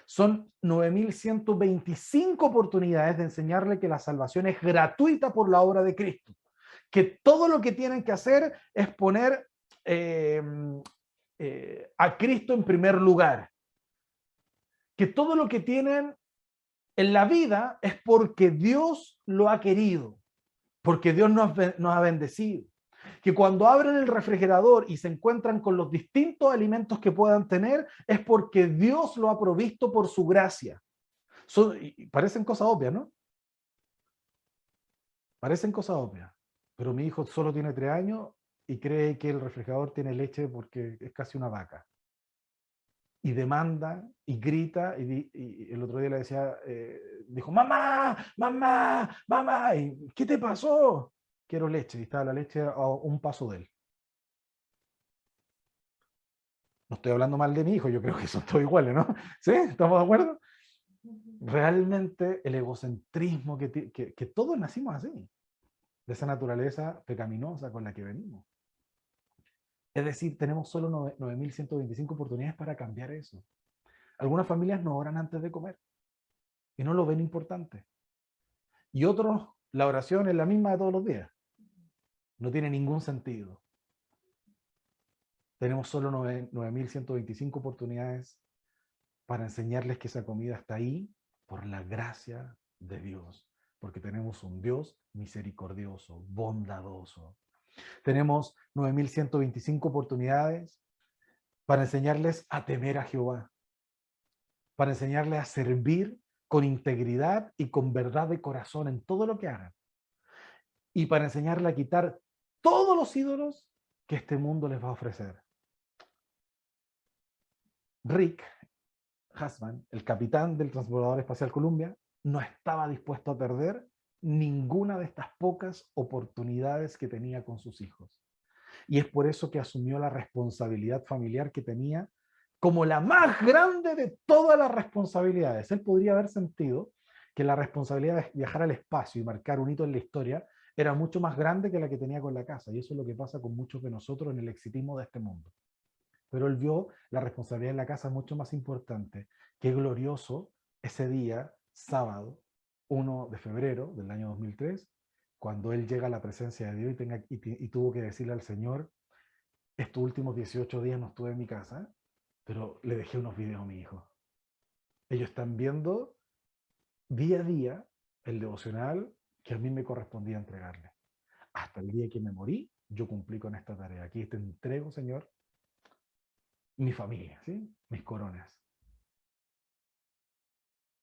Son 9.125 oportunidades de enseñarle que la salvación es gratuita por la obra de Cristo. Que todo lo que tienen que hacer es poner a Cristo en primer lugar. Que todo lo que tienen en la vida es porque Dios lo ha querido, porque Dios nos ha bendecido. Que cuando abren el refrigerador y se encuentran con los distintos alimentos que puedan tener, es porque Dios lo ha provisto por su gracia. Parecen cosas obvias, ¿no? Parecen cosas obvias. Pero mi hijo solo tiene 3 años y cree que el refrigerador tiene leche porque es casi una vaca. Y demanda y grita, y el otro día le decía, dijo, mamá, mamá, mamá, y, ¿qué te pasó? Quiero leche, y estaba la leche a un paso de él. No estoy hablando mal de mi hijo, yo creo que son todos iguales, ¿no? ¿Sí? ¿Estamos de acuerdo? Realmente el egocentrismo que todos nacimos así, de esa naturaleza pecaminosa con la que venimos. Es decir, tenemos solo 9.125 oportunidades para cambiar eso. Algunas familias no oran antes de comer y no lo ven importante. Y otros, la oración es la misma de todos los días. No tiene ningún sentido. Tenemos solo 9.125 oportunidades para enseñarles que esa comida está ahí por la gracia de Dios. Porque tenemos un Dios misericordioso, bondadoso. Tenemos 9.125 oportunidades para enseñarles a temer a Jehová, para enseñarles a servir con integridad y con verdad de corazón en todo lo que hagan. Y para enseñarle a quitar todos los ídolos que este mundo les va a ofrecer. Rick Husband, el capitán del transbordador espacial Columbia, no estaba dispuesto a perder ninguna de estas pocas oportunidades que tenía con sus hijos. Y es por eso que asumió la responsabilidad familiar que tenía como la más grande de todas las responsabilidades. Él podría haber sentido que la responsabilidad de viajar al espacio y marcar un hito en la historia era mucho más grande que la que tenía con la casa. Y eso es lo que pasa con muchos de nosotros en el exitismo de este mundo. Pero él vio la responsabilidad en la casa mucho más importante. Qué glorioso ese día, sábado, 1 de febrero del año 2003, cuando él llega a la presencia de Dios y tuvo que decirle al Señor, estos últimos 18 días no estuve en mi casa, pero le dejé unos videos a mi hijo. Ellos están viendo día a día el devocional que a mí me correspondía entregarle. Hasta el día que me morí, yo cumplí con esta tarea. Aquí te entrego, Señor, mi familia, ¿sí? Mis coronas.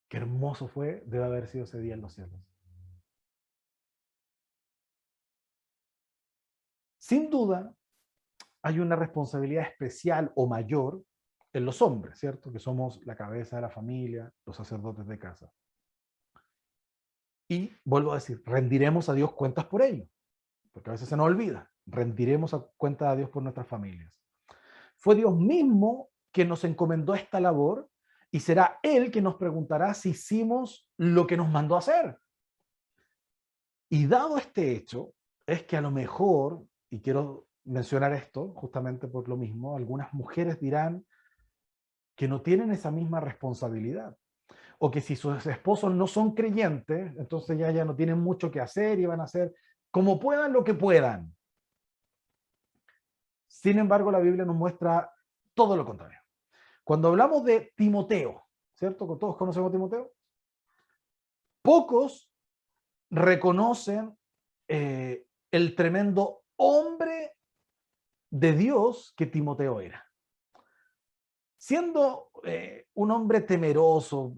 Qué hermoso fue, debe haber sido ese día en los cielos. Sin duda, hay una responsabilidad especial o mayor en los hombres, ¿cierto? Que somos la cabeza de la familia, los sacerdotes de casa. Y vuelvo a decir, rendiremos a Dios cuentas por ello, porque a veces se nos olvida. Rendiremos cuentas a Dios por nuestras familias. Fue Dios mismo que nos encomendó esta labor y será Él que nos preguntará si hicimos lo que nos mandó a hacer. Y dado este hecho, es que a lo mejor, y quiero mencionar esto justamente por lo mismo, algunas mujeres dirán que no tienen esa misma responsabilidad, o que si sus esposos no son creyentes, entonces ya no tienen mucho que hacer y van a hacer como puedan lo que puedan. Sin embargo, la Biblia nos muestra todo lo contrario. Cuando hablamos de Timoteo, ¿cierto? Todos conocemos a Timoteo. Pocos reconocen el tremendo hombre de Dios que Timoteo era. Siendo un hombre temeroso,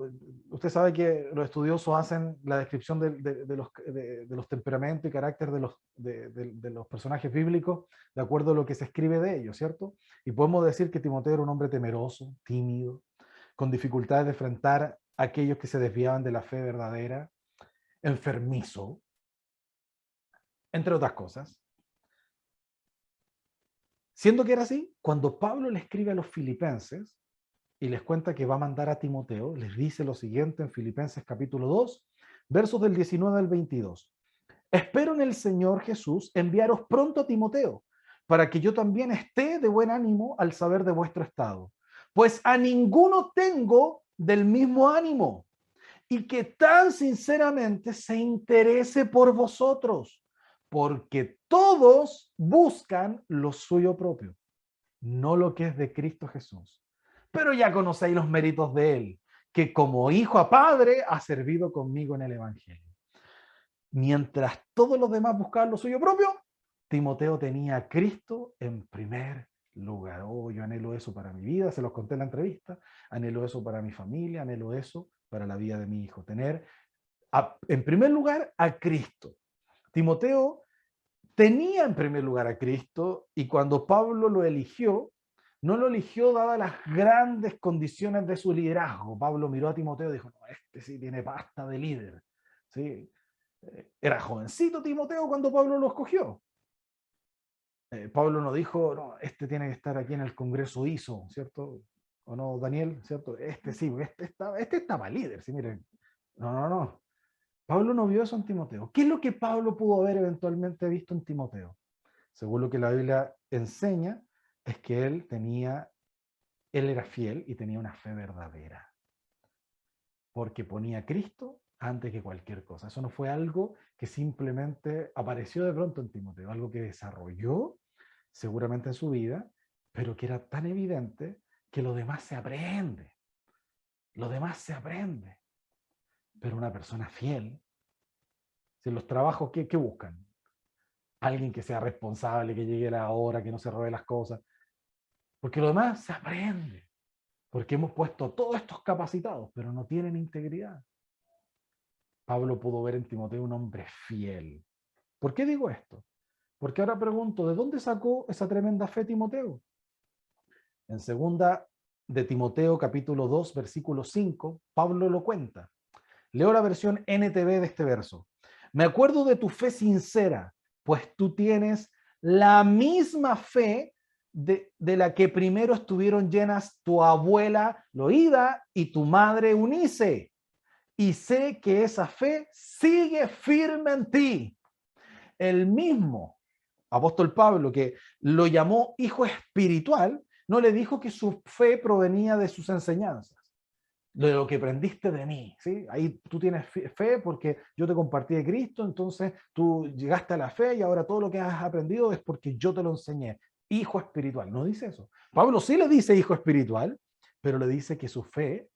usted sabe que los estudiosos hacen la descripción de los temperamentos y carácter de los personajes bíblicos de acuerdo a lo que se escribe de ellos, ¿cierto? Y podemos decir que Timoteo era un hombre temeroso, tímido, con dificultades de enfrentar a aquellos que se desviaban de la fe verdadera, enfermizo, entre otras cosas. Siendo que era así, cuando Pablo le escribe a los filipenses y les cuenta que va a mandar a Timoteo, les dice lo siguiente en Filipenses capítulo 2, versos del 19 al 22. Espero en el Señor Jesús enviaros pronto a Timoteo, para que yo también esté de buen ánimo al saber de vuestro estado. Pues a ninguno tengo del mismo ánimo, y que tan sinceramente se interese por vosotros, porque todos buscan lo suyo propio, no lo que es de Cristo Jesús. Pero ya conocéis los méritos de él, que como hijo a padre ha servido conmigo en el Evangelio. Mientras todos los demás buscaban lo suyo propio, Timoteo tenía a Cristo en primer lugar. Oh, yo anhelo eso para mi vida, se los conté en la entrevista, anhelo eso para mi familia, anhelo eso para la vida de mi hijo. Tener en primer lugar a Cristo. Timoteo tenía en primer lugar a Cristo y cuando Pablo lo eligió, no lo eligió dadas las grandes condiciones de su liderazgo. Pablo miró a Timoteo y dijo, no, este sí tiene pasta de líder. ¿Sí? Era jovencito Timoteo cuando Pablo lo escogió. Pablo no dijo, no, este tiene que estar aquí en el Congreso ISO, ¿cierto? ¿O no, Daniel? ¿Cierto? Este sí, este estaba líder, ¿sí? Miren. No. Pablo no vio eso en Timoteo. ¿Qué es lo que Pablo pudo haber eventualmente visto en Timoteo? Según lo que la Biblia enseña, es que él era fiel y tenía una fe verdadera. Porque ponía a Cristo antes que cualquier cosa. Eso no fue algo que simplemente apareció de pronto en Timoteo, algo que desarrolló seguramente en su vida, pero que era tan evidente que lo demás se aprende. Lo demás se aprende. Pero una persona fiel, si en los trabajos, ¿qué buscan? Alguien que sea responsable, que llegue a la hora, que no se robe las cosas. Porque lo demás se aprende. Porque hemos puesto todos estos capacitados, pero no tienen integridad. Pablo pudo ver en Timoteo un hombre fiel. ¿Por qué digo esto? Porque ahora pregunto, ¿de dónde sacó esa tremenda fe Timoteo? En segunda de Timoteo capítulo 2, versículo 5, Pablo lo cuenta. Leo la versión NTV de este verso. Me acuerdo de tu fe sincera, pues tú tienes la misma fe de la que primero estuvieron llenas tu abuela Loída y tu madre Eunice. Y sé que esa fe sigue firme en ti. El mismo apóstol Pablo, que lo llamó hijo espiritual, no le dijo que su fe provenía de sus enseñanzas, de lo que aprendiste de mí, ¿sí? Ahí tú tienes fe porque yo te compartí de Cristo, entonces tú llegaste a la fe y ahora todo lo que has aprendido es porque yo te lo enseñé. Hijo espiritual, no dice eso. Pablo sí le dice hijo espiritual, pero le dice que su fe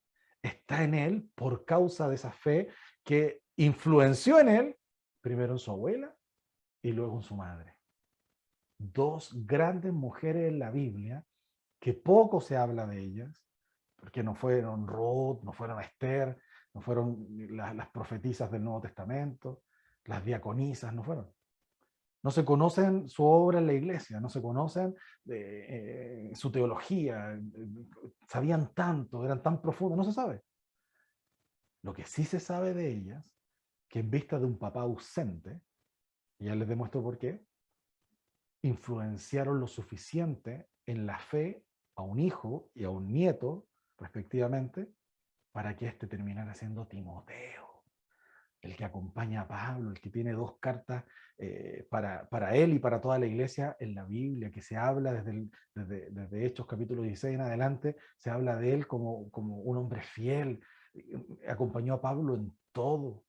está en él por causa de esa fe que influenció en él, primero en su abuela y luego en su madre. Dos grandes mujeres en la Biblia que poco se habla de ellas, porque no fueron Ruth, no fueron Esther, no fueron las profetisas del Nuevo Testamento, las diaconisas, no fueron. No se conocen su obra en la iglesia, no se conocen su teología, sabían tanto, eran tan profundas, no se sabe. Lo que sí se sabe de ellas, que en vista de un papá ausente, y ya les demuestro por qué, influenciaron lo suficiente en la fe a un hijo y a un nieto, respectivamente, para que éste terminara siendo Timoteo, el que acompaña a Pablo, el que tiene dos cartas para él y para toda la iglesia en la Biblia, que se habla desde Hechos capítulo 16 en adelante, se habla de él como un hombre fiel, acompañó a Pablo en todo.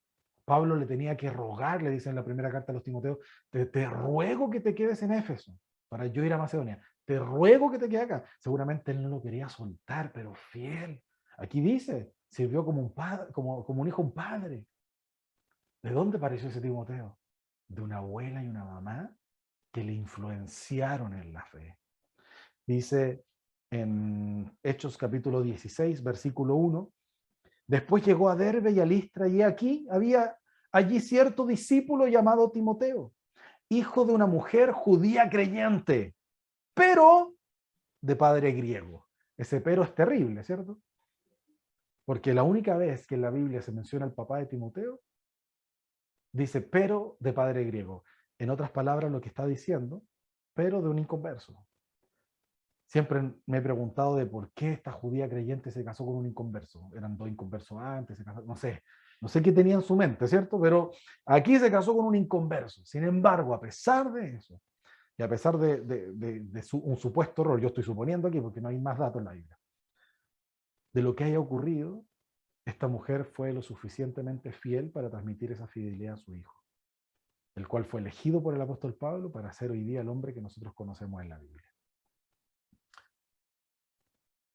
Pablo le tenía que rogar, le dice en la primera carta a los Timoteos, te ruego que te quedes en Éfeso para yo ir a Macedonia. Te ruego que te quedes acá. Seguramente él no lo quería soltar, pero fiel. Aquí dice, sirvió como un padre, como un hijo, un padre. ¿De dónde apareció ese Timoteo? De una abuela y una mamá que le influenciaron en la fe. Dice en Hechos capítulo 16, versículo 1, después llegó a Derbe y a Listra, y aquí había allí cierto discípulo llamado Timoteo, hijo de una mujer judía creyente, pero de padre griego. Ese pero es terrible, ¿cierto? Porque la única vez que en la Biblia se menciona el papá de Timoteo, dice pero de padre griego. En otras palabras, lo que está diciendo, pero de un inconverso. Siempre me he preguntado de por qué esta judía creyente se casó con un inconverso. Eran dos inconversos antes, se casaron, no sé qué tenía en su mente, ¿cierto? Pero aquí se casó con un inconverso. Sin embargo, a pesar de eso, y a pesar de un supuesto error, yo estoy suponiendo aquí porque no hay más datos en la Biblia, de lo que haya ocurrido, esta mujer fue lo suficientemente fiel para transmitir esa fidelidad a su hijo, el cual fue elegido por el apóstol Pablo para ser hoy día el hombre que nosotros conocemos en la Biblia.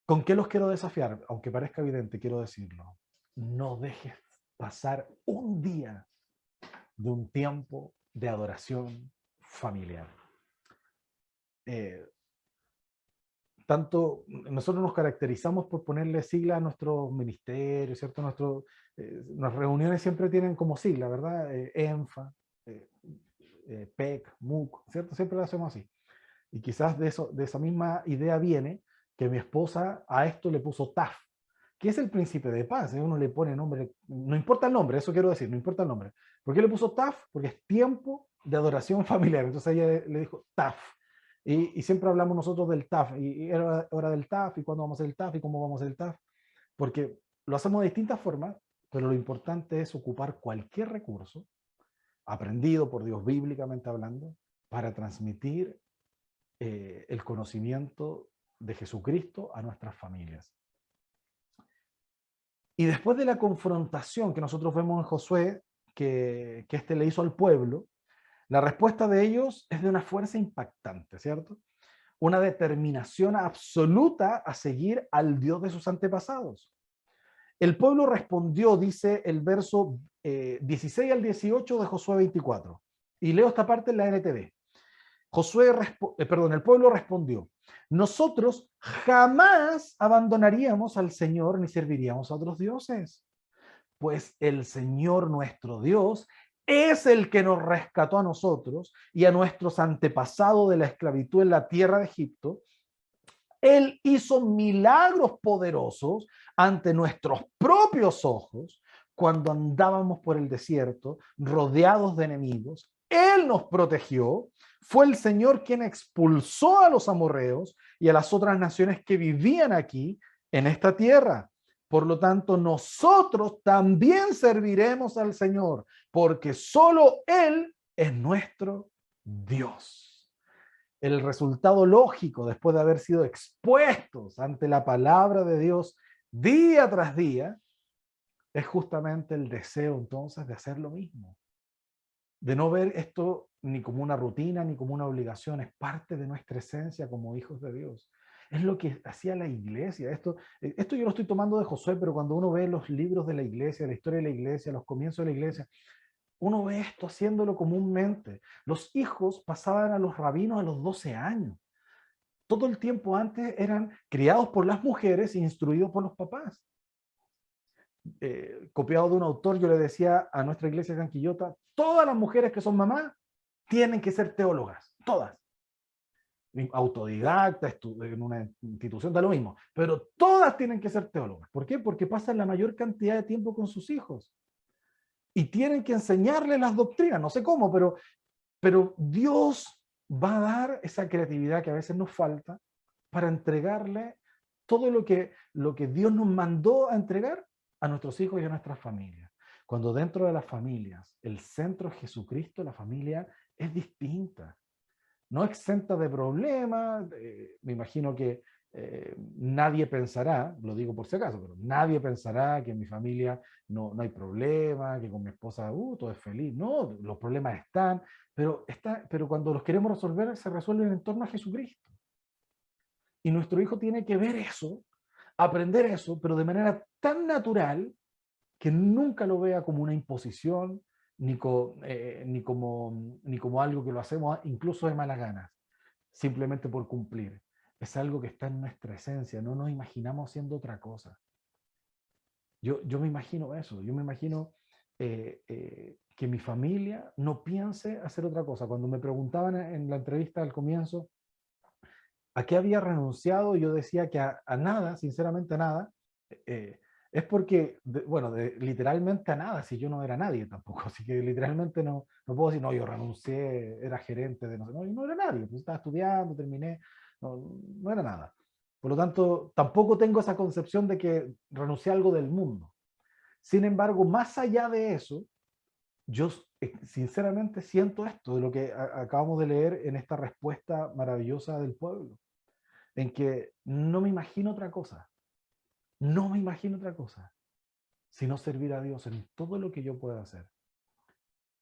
¿Con qué los quiero desafiar? Aunque parezca evidente, quiero decirlo. No dejes pasar un día de un tiempo de adoración familiar. Tanto nosotros nos caracterizamos por ponerle sigla a nuestro ministerio, ¿cierto? Nuestras reuniones siempre tienen como sigla, ¿verdad? ENFA, PEC, MUC, ¿cierto? Siempre lo hacemos así. Y quizás de esa misma idea viene que mi esposa a esto le puso TAF, que es el príncipe de paz. Uno le pone nombre, no importa el nombre, eso quiero decir, no importa el nombre. ¿Por qué le puso TAF? Porque es tiempo de adoración familiar. Entonces ella le dijo TAF. Y siempre hablamos nosotros del TAF, y era hora del TAF, y cuándo vamos a hacer el TAF, y cómo vamos a hacer el TAF, porque lo hacemos de distintas formas, pero lo importante es ocupar cualquier recurso aprendido por Dios bíblicamente hablando para transmitir el conocimiento de Jesucristo a nuestras familias. Y después de la confrontación que nosotros vemos en Josué, que este le hizo al pueblo, la respuesta de ellos es de una fuerza impactante, ¿cierto? Una determinación absoluta a seguir al Dios de sus antepasados. El pueblo respondió, dice el verso 16 al 18 de Josué 24. Y leo esta parte en la NTV. El pueblo respondió, nosotros jamás abandonaríamos al Señor ni serviríamos a otros dioses. pues el Señor nuestro Dios es el que nos rescató a nosotros y a nuestros antepasados de la esclavitud en la tierra de Egipto. Él hizo milagros poderosos ante nuestros propios ojos cuando andábamos por el desierto, rodeados de enemigos. Él nos protegió. Fue el Señor quien expulsó a los amorreos y a las otras naciones que vivían aquí en esta tierra. Por lo tanto, nosotros también serviremos al Señor, porque solo Él es nuestro Dios. El resultado lógico, después de haber sido expuestos ante la palabra de Dios día tras día, es justamente el deseo entonces de hacer lo mismo. De no ver esto ni como una rutina, ni como una obligación, es parte de nuestra esencia como hijos de Dios. Es lo que hacía la iglesia. Esto yo lo estoy tomando de Josué, pero cuando uno ve los libros de la iglesia, la historia de la iglesia, los comienzos de la iglesia, uno ve esto haciéndolo comúnmente. Los hijos pasaban a los rabinos a los 12 años. Todo el tiempo antes eran criados por las mujeres e instruidos por los papás. Copiado de un autor, yo le decía a nuestra iglesia de Canquillota, todas las mujeres que son mamás tienen que ser teólogas, todas. Autodidacta, en una institución, da lo mismo, pero todas tienen que ser teólogas. ¿Por qué? Porque pasan la mayor cantidad de tiempo con sus hijos y tienen que enseñarles las doctrinas, no sé cómo, pero Dios va a dar esa creatividad que a veces nos falta para entregarle todo lo que Dios nos mandó a entregar a nuestros hijos y a nuestras familias. Cuando dentro de las familias el centro es Jesucristo, la familia es distinta, no exenta de problemas. Me imagino que nadie pensará, lo digo por si acaso, pero nadie pensará que en mi familia no hay problema, que con mi esposa todo es feliz. No, los problemas están, pero cuando los queremos resolver, se resuelven en torno a Jesucristo. Y nuestro hijo tiene que ver eso, aprender eso, pero de manera tan natural que nunca lo vea como una imposición, ni como algo que lo hacemos incluso de mala gana, simplemente por cumplir. Es algo que está en nuestra esencia, no nos imaginamos haciendo otra cosa. Yo me imagino eso, yo me imagino que mi familia no piense hacer otra cosa. Cuando me preguntaban en la entrevista al comienzo a qué había renunciado, yo decía que a nada, sinceramente a nada. Es porque, literalmente a nada, si yo no era nadie tampoco, así que literalmente no puedo decir, no, yo renuncié, era gerente de no sé, no, yo no era nadie, pues estaba estudiando, terminé, no era nada. Por lo tanto, tampoco tengo esa concepción de que renuncié a algo del mundo. Sin embargo, más allá de eso, yo sinceramente siento esto de lo que acabamos de leer en esta respuesta maravillosa del pueblo, en que no me imagino otra cosa. No me imagino otra cosa, sino servir a Dios en todo lo que yo pueda hacer.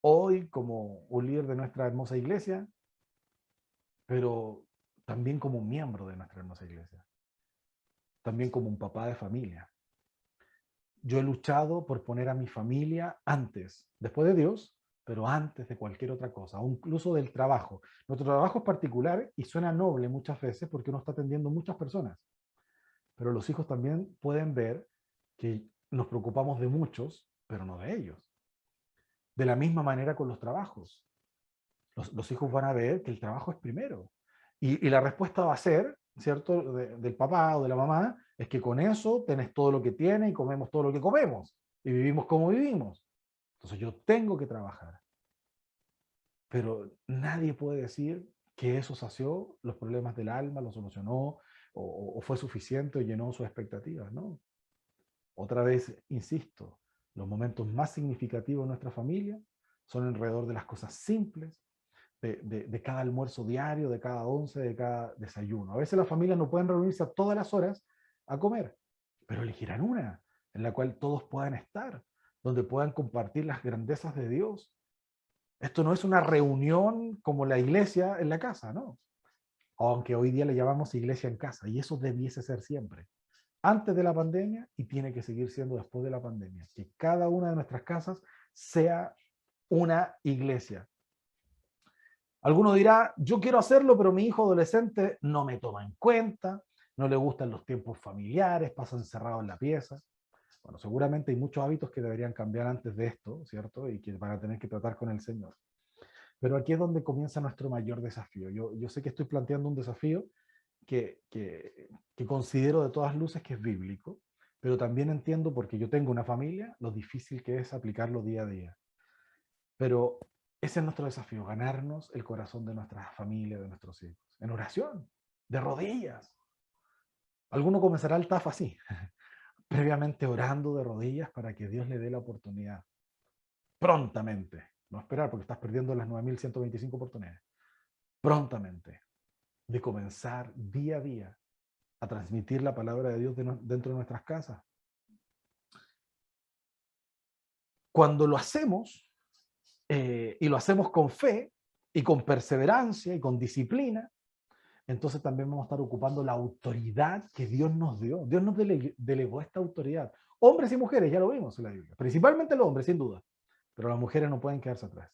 Hoy como un líder de nuestra hermosa iglesia, pero también como un miembro de nuestra hermosa iglesia. También como un papá de familia. Yo he luchado por poner a mi familia antes, después de Dios, pero antes de cualquier otra cosa, incluso del trabajo. Nuestro trabajo es particular y suena noble muchas veces porque uno está atendiendo muchas personas. Pero los hijos también pueden ver que nos preocupamos de muchos, pero no de ellos. De la misma manera con los trabajos. Los hijos van a ver que el trabajo es primero. Y la respuesta va a ser, ¿cierto?, del papá o de la mamá, es que con eso tenés todo lo que tienes y comemos todo lo que comemos. Y vivimos como vivimos. Entonces yo tengo que trabajar. Pero nadie puede decir que eso sació los problemas del alma, lo solucionó, o fue suficiente o llenó sus expectativas, ¿no? Otra vez, insisto, los momentos más significativos de nuestra familia son alrededor de las cosas simples, de cada almuerzo diario, de cada once, de cada desayuno. A veces las familias no pueden reunirse a todas las horas a comer, pero elegirán una en la cual todos puedan estar, donde puedan compartir las grandezas de Dios. Esto no es una reunión como la iglesia en la casa, ¿no? Aunque hoy día le llamamos iglesia en casa, y eso debiese ser siempre. Antes de la pandemia y tiene que seguir siendo después de la pandemia. Que cada una de nuestras casas sea una iglesia. Alguno dirá, yo quiero hacerlo, pero mi hijo adolescente no me toma en cuenta, no le gustan los tiempos familiares, pasa encerrado en la pieza. Bueno, seguramente hay muchos hábitos que deberían cambiar antes de esto, ¿cierto? Y que van a tener que tratar con el Señor. Pero aquí es donde comienza nuestro mayor desafío. Yo sé que estoy planteando un desafío que considero de todas luces que es bíblico, pero también entiendo, porque yo tengo una familia, lo difícil que es aplicarlo día a día. Pero ese es nuestro desafío, ganarnos el corazón de nuestra familia, de nuestros hijos, en oración, de rodillas. Alguno comenzará el TAF así, previamente orando de rodillas para que Dios le dé la oportunidad, prontamente, no esperar porque estás perdiendo las 9.125 oportunidades, prontamente, de comenzar día a día a transmitir la palabra de Dios dentro de nuestras casas. Cuando lo hacemos, y lo hacemos con fe, y con perseverancia, y con disciplina, entonces también vamos a estar ocupando la autoridad que Dios nos dio. Dios nos delegó esta autoridad. Hombres y mujeres, ya lo vimos en la Biblia. Principalmente los hombres, sin duda. Pero las mujeres no pueden quedarse atrás.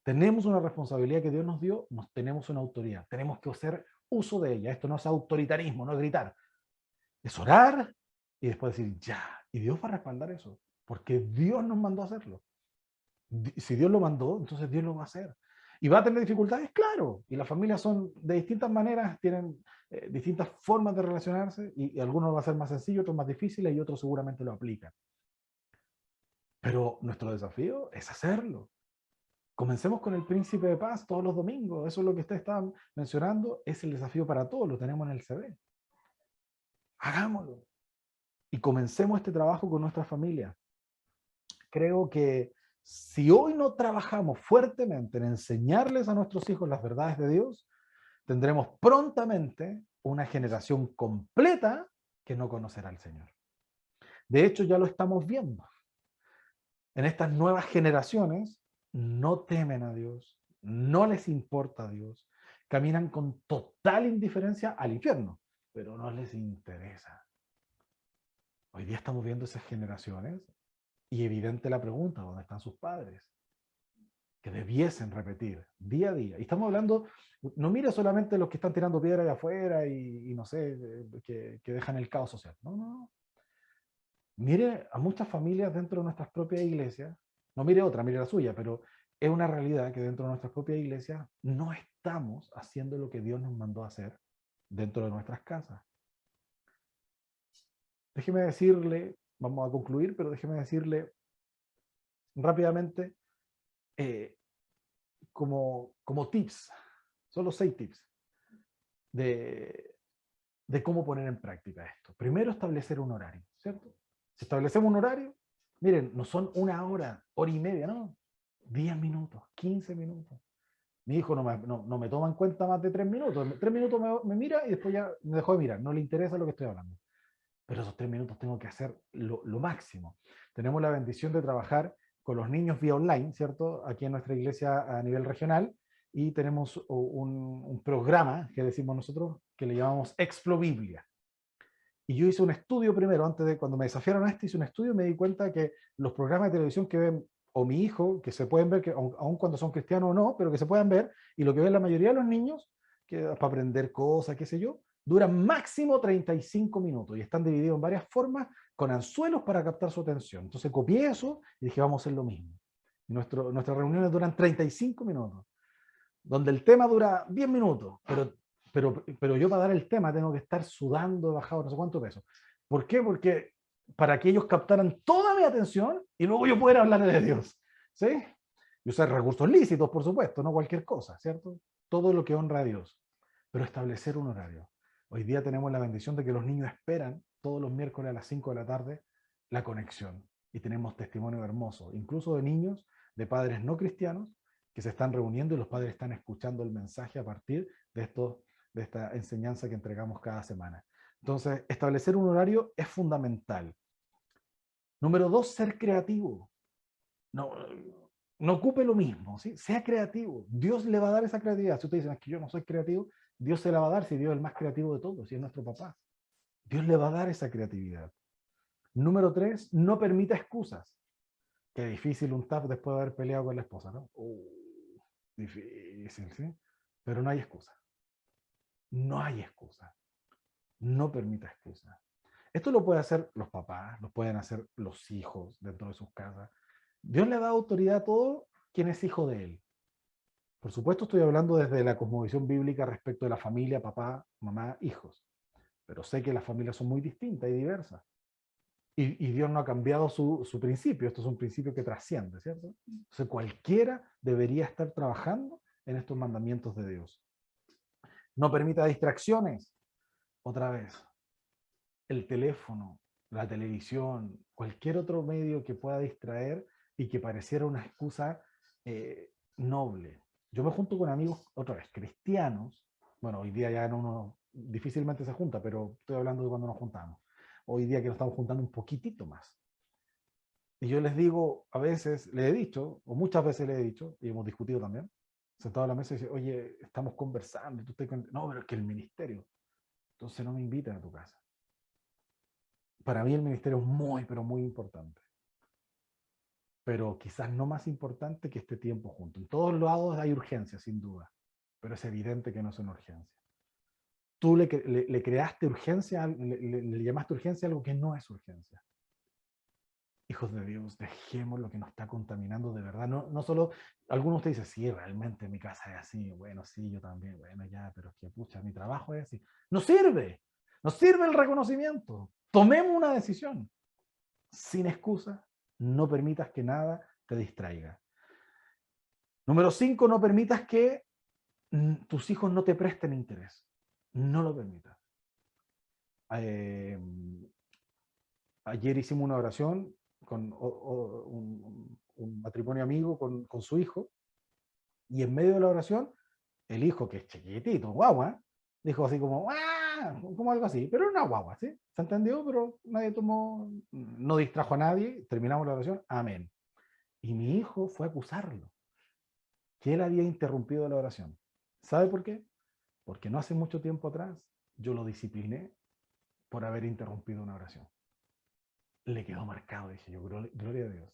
Tenemos una responsabilidad que Dios nos dio, tenemos una autoridad. Tenemos que hacer uso de ella. Esto no es autoritarismo, no es gritar. Es orar y después decir, ya. Y Dios va a respaldar eso. Porque Dios nos mandó a hacerlo. Si Dios lo mandó, entonces Dios lo va a hacer. ¿Y va a tener dificultades? Claro. Y las familias son de distintas maneras, tienen distintas formas de relacionarse, y algunos va a ser más sencillo, otros más difíciles, y otros seguramente lo aplican. Pero nuestro desafío es hacerlo. Comencemos con el Príncipe de Paz todos los domingos. Eso es lo que ustedes estaban mencionando. Es el desafío para todos. Lo tenemos en el CD. Hagámoslo. Y comencemos este trabajo con nuestra familia. Creo que si hoy no trabajamos fuertemente en enseñarles a nuestros hijos las verdades de Dios, tendremos prontamente una generación completa que no conocerá al Señor. De hecho, ya lo estamos viendo. En estas nuevas generaciones no temen a Dios, no les importa a Dios, caminan con total indiferencia al infierno, pero no les interesa. Hoy día estamos viendo esas generaciones y evidente la pregunta, ¿dónde están sus padres? Que debiesen repetir día a día. Y estamos hablando, no mire solamente los que están tirando piedra de afuera y no sé, que dejan el caos social. No, no, no. Mire a muchas familias dentro de nuestras propias iglesias, no mire otra, mire la suya, pero es una realidad que dentro de nuestras propias iglesias no estamos haciendo lo que Dios nos mandó a hacer dentro de nuestras casas. Déjeme decirle, vamos a concluir, pero déjeme decirle rápidamente, eh, como tips, solo 6 tips de, de cómo poner en práctica esto. Primero, establecer un horario, ¿cierto? Si establecemos un horario, miren, no son una hora, hora y media, no, 10 minutos, 15 minutos. Mi hijo no me toma en cuenta más de 3 minutos. 3 minutos me mira y después ya me dejó de mirar. No le interesa lo que estoy hablando. Pero esos 3 minutos tengo que hacer lo máximo. Tenemos la bendición de trabajar con los niños vía online, ¿cierto? Aquí en nuestra iglesia a nivel regional. Y tenemos un programa que decimos nosotros que le llamamos Explo Biblia. Y yo hice un estudio primero, cuando me desafiaron a hice un estudio y me di cuenta que los programas de televisión que ven, o mi hijo, que se pueden ver, que aun cuando son cristianos o no, pero que se puedan ver, y lo que ven la mayoría de los niños, que para aprender cosas, qué sé yo, duran máximo 35 minutos y están divididos en varias formas con anzuelos para captar su atención. Entonces copié eso y dije, vamos a hacer lo mismo. Nuestras reuniones duran 35 minutos, donde el tema dura 10 minutos, pero yo para dar el tema tengo que estar sudando, bajado no sé cuánto peso. ¿Por qué? Porque para que ellos captaran toda mi atención y luego yo pudiera hablar de Dios. ¿Sí? Y usar recursos lícitos, por supuesto, no cualquier cosa, ¿cierto? Todo lo que honra a Dios. Pero establecer un horario. Hoy día tenemos la bendición de que los niños esperan todos los miércoles a las 5 de la tarde la conexión. Y tenemos testimonio hermoso, incluso de niños, de padres no cristianos, que se están reuniendo y los padres están escuchando el mensaje a partir de esta enseñanza que entregamos cada semana. Entonces, establecer un horario es fundamental. Número 2, ser creativo. No, no ocupe lo mismo, ¿sí? Sea creativo. Dios le va a dar esa creatividad. Si usted dice, es que yo no soy creativo, Dios se la va a dar si Dios es el más creativo de todos, si es nuestro papá. Dios le va a dar esa creatividad. Número 3, no permita excusas. Qué difícil un tap después de haber peleado con la esposa, ¿no? Difícil, ¿sí? Pero no hay excusa. No hay excusa. No permita excusa. Esto lo pueden hacer los papás, lo pueden hacer los hijos dentro de sus casas. Dios le da autoridad a todo quien es hijo de él. Por supuesto, estoy hablando desde la cosmovisión bíblica respecto de la familia, papá, mamá, hijos. Pero sé que las familias son muy distintas y diversas. Y Dios no ha cambiado su principio. Esto es un principio que trasciende, ¿cierto? Entonces, cualquiera debería estar trabajando en estos mandamientos de Dios. No permita distracciones. Otra vez, el teléfono, la televisión, cualquier otro medio que pueda distraer y que pareciera una excusa noble. Yo me junto con amigos, otra vez, cristianos. Bueno, hoy día ya no uno difícilmente se junta, pero estoy hablando de cuando nos juntamos. Hoy día que nos estamos juntando un poquitito más. Y yo les digo, a veces, le he dicho, o muchas veces le he dicho, y hemos discutido también, sentado a la mesa y dice, oye, estamos conversando, y tú estás no, pero es que el ministerio, entonces no me invitan a tu casa. Para mí el ministerio es muy, pero muy importante. Pero quizás no más importante que este tiempo junto. En todos lados hay urgencia, sin duda, pero es evidente que no es una urgencia. Tú le creaste urgencia, le llamaste urgencia a algo que no es urgencia. Hijos de Dios, dejemos lo que nos está contaminando de verdad. No, no solo, algunos te dicen, sí, realmente mi casa es así. Bueno, sí, yo también. Bueno, ya, pero es que, pucha, mi trabajo es así. No sirve. No sirve el reconocimiento. Tomemos una decisión. Sin excusa, no permitas que nada te distraiga. Número 5, no permitas que tus hijos no te presten interés. No lo permitas. Eh, Ayer hicimos una oración con un matrimonio amigo con su hijo, y en medio de la oración, el hijo, que es chiquitito, guagua, dijo así como, ¡ah! Como algo así, pero era una guagua, ¿sí? Se entendió, pero nadie tomó, no distrajo a nadie, terminamos la oración, amén. Y mi hijo fue a acusarlo, que él había interrumpido la oración. ¿Sabe por qué? Porque no hace mucho tiempo atrás yo lo discipliné por haber interrumpido una oración. Le quedó marcado, dije yo, gloria a Dios.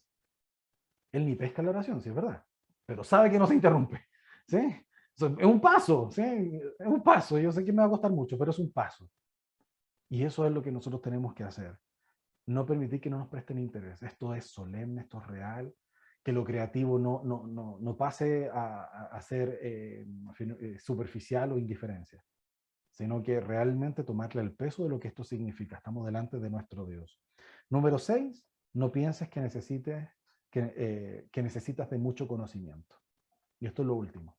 Él ni pesca la oración, sí es verdad, pero sabe que no se interrumpe, ¿sí? Es un paso, ¿sí? Es un paso, yo sé que me va a costar mucho, pero es un paso. Y eso es lo que nosotros tenemos que hacer. No permitir que no nos presten interés. Esto es solemne, esto es real, que lo creativo no pase a ser superficial o indiferencia, sino que realmente tomarle el peso de lo que esto significa. Estamos delante de nuestro Dios. Número 6, no pienses que necesitas de mucho conocimiento. Y esto es lo último.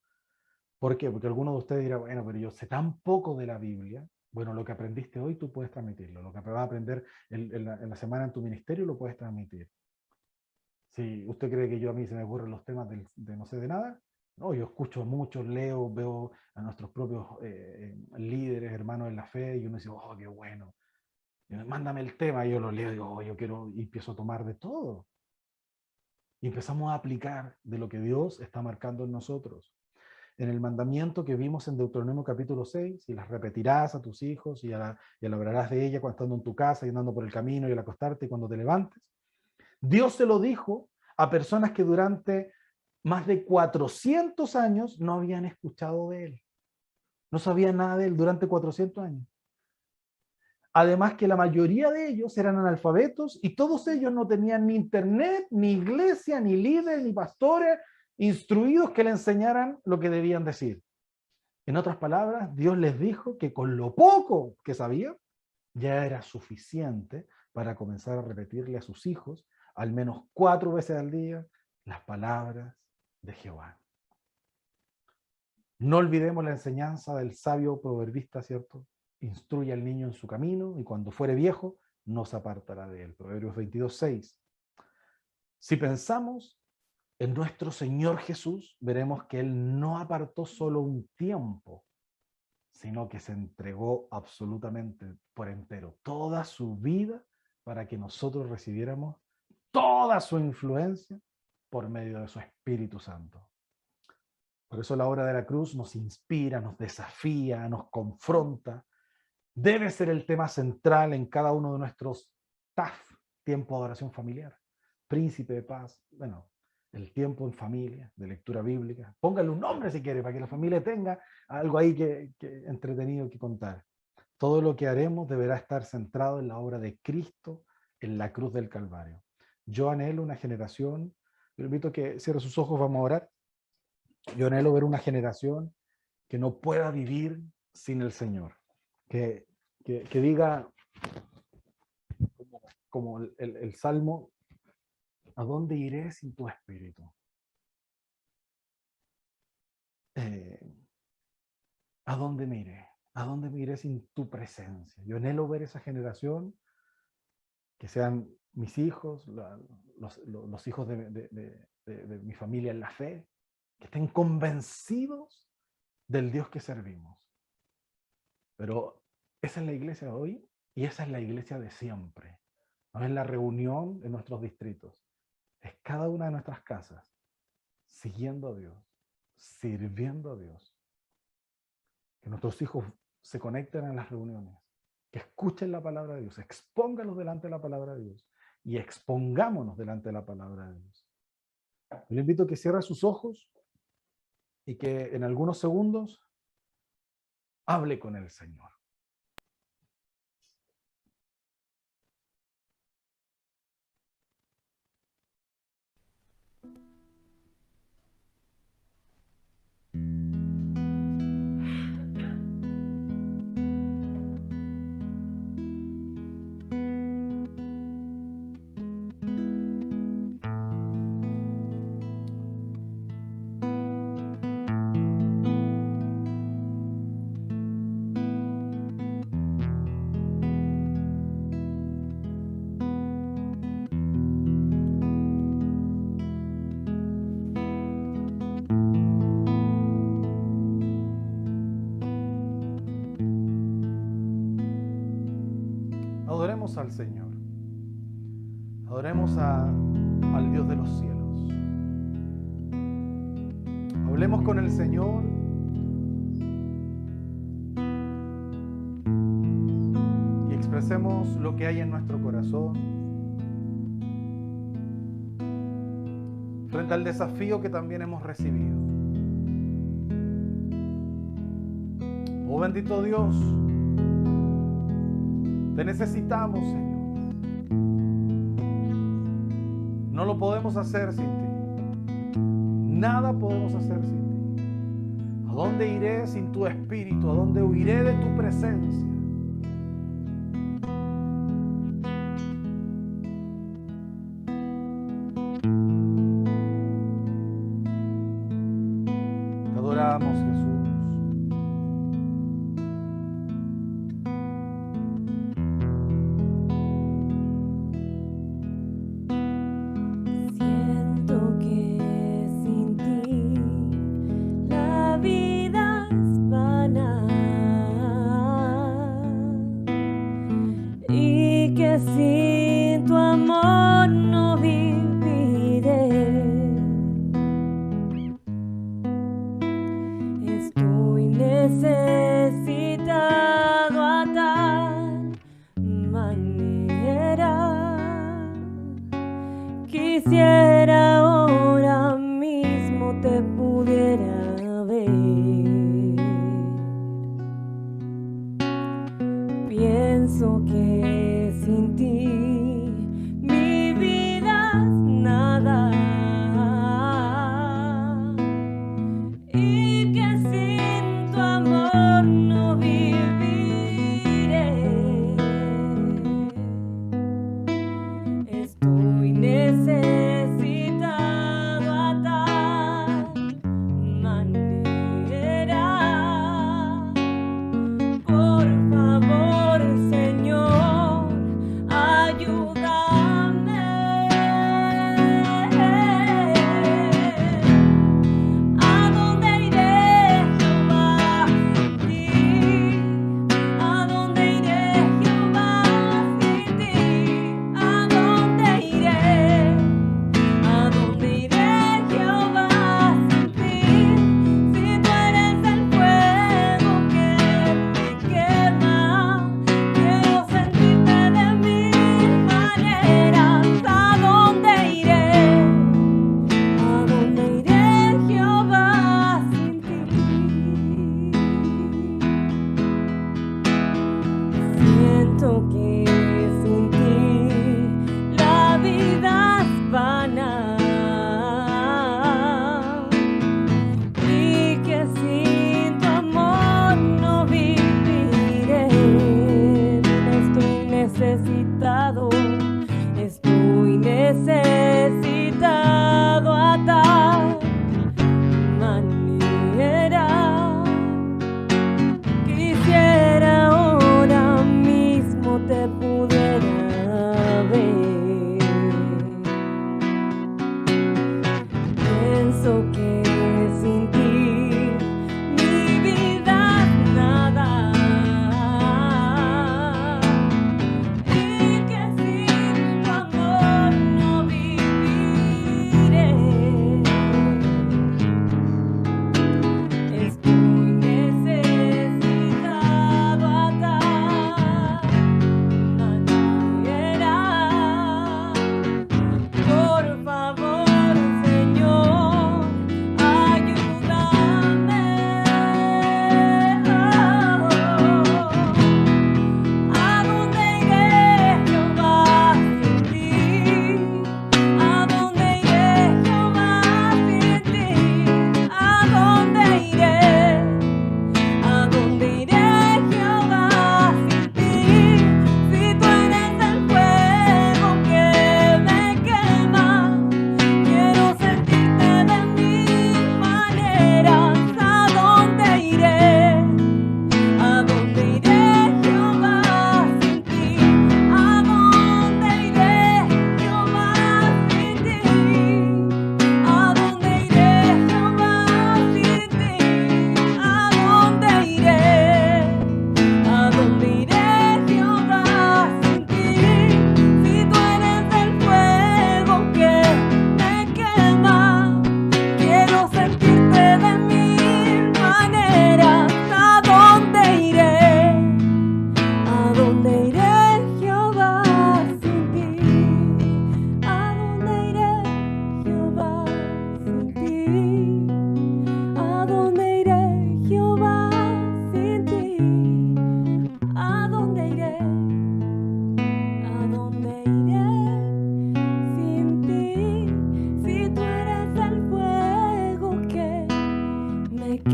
¿Por qué? Porque algunos de ustedes dirán, bueno, pero yo sé tan poco de la Biblia. Bueno, lo que aprendiste hoy tú puedes transmitirlo. Lo que vas a aprender en la semana en tu ministerio lo puedes transmitir. Si usted cree que yo a mí se me ocurren los temas de no sé de nada, no, yo escucho mucho, leo, veo a nuestros propios líderes, hermanos en la fe, y uno dice, oh, qué bueno. Y mándame el tema, y yo lo leo y digo, oh, yo quiero, y empiezo a tomar de todo. Y empezamos a aplicar de lo que Dios está marcando en nosotros. En el mandamiento que vimos en Deuteronomio capítulo 6, y las repetirás a tus hijos, y hablarás de ella cuando estando en tu casa, y andando por el camino, y al acostarte, y cuando te levantes. Dios se lo dijo a personas que durante más de 400 años no habían escuchado de él. No sabían nada de él durante 400 años. Además que la mayoría de ellos eran analfabetos y todos ellos no tenían ni internet, ni iglesia, ni líderes, ni pastores instruidos que le enseñaran lo que debían decir. En otras palabras, Dios les dijo que con lo poco que sabían, ya era suficiente para comenzar a repetirle a sus hijos al menos 4 veces al día las palabras de Jehová. No olvidemos la enseñanza del sabio proverbista, ¿cierto? Instruye al niño en su camino y cuando fuere viejo no se apartará de él. Proverbios 22:6. Si pensamos en nuestro Señor Jesús, veremos que Él no apartó solo un tiempo, sino que se entregó absolutamente por entero, toda su vida, para que nosotros recibiéramos toda su influencia por medio de su Espíritu Santo. Por eso la obra de la cruz nos inspira, nos desafía, nos confronta. Debe ser el tema central en cada uno de nuestros TAF, tiempo de oración familiar, príncipe de paz, bueno, el tiempo en familia, de lectura bíblica. Póngale un nombre si quiere, para que la familia tenga algo ahí que entretenido que contar. Todo lo que haremos deberá estar centrado en la obra de Cristo en la cruz del Calvario. Yo anhelo una generación, yo invito a que cierre sus ojos, vamos a orar. Yo anhelo ver una generación que no pueda vivir sin el Señor. Que diga, como el Salmo, ¿a dónde iré sin tu espíritu? ¿A dónde me iré? ¿A dónde me iré sin tu presencia? Yo anhelo ver esa generación, que sean mis hijos, los hijos de mi familia en la fe, que estén convencidos del Dios que servimos. Pero esa es la iglesia de hoy y esa es la iglesia de siempre. No es la reunión en nuestros distritos, es cada una de nuestras casas, siguiendo a Dios, sirviendo a Dios. Que nuestros hijos se conecten en las reuniones, que escuchen la palabra de Dios, expóngalos delante de la palabra de Dios y expongámonos delante de la palabra de Dios. Le invito a que cierre sus ojos y que en algunos segundos hable con el Señor. Adoremos al Señor. Adoremos al Dios de los cielos. Hablemos con el Señor. Y expresemos lo que hay en nuestro corazón frente al desafío que también hemos recibido. Oh bendito Dios, te necesitamos, Señor. No lo podemos hacer sin ti. Nada podemos hacer sin ti. ¿A dónde iré sin tu espíritu? ¿A dónde huiré de tu presencia? Te adoramos, Jesús. Sin tu amor no viviré.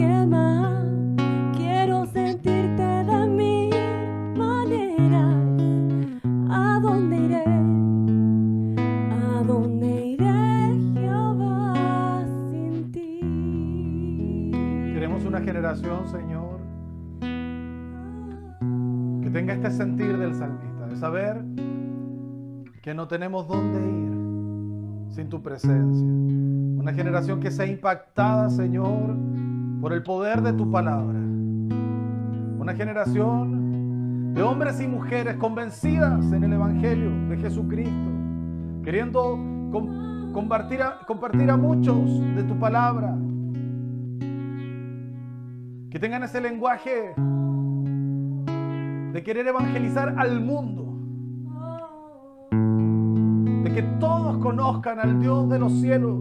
quema. Quiero sentirte de mi manera. ¿A dónde iré? ¿A dónde iré, Jehová, sin ti? Queremos una generación, Señor, que tenga este sentir del salmista, de saber que no tenemos dónde ir sin tu presencia. Una generación que sea impactada, Señor, por el poder de tu palabra. Una generación de hombres y mujeres convencidas en el Evangelio de Jesucristo, queriendo compartir a muchos de tu palabra. Que tengan ese lenguaje de querer evangelizar al mundo. De que todos conozcan al Dios de los cielos.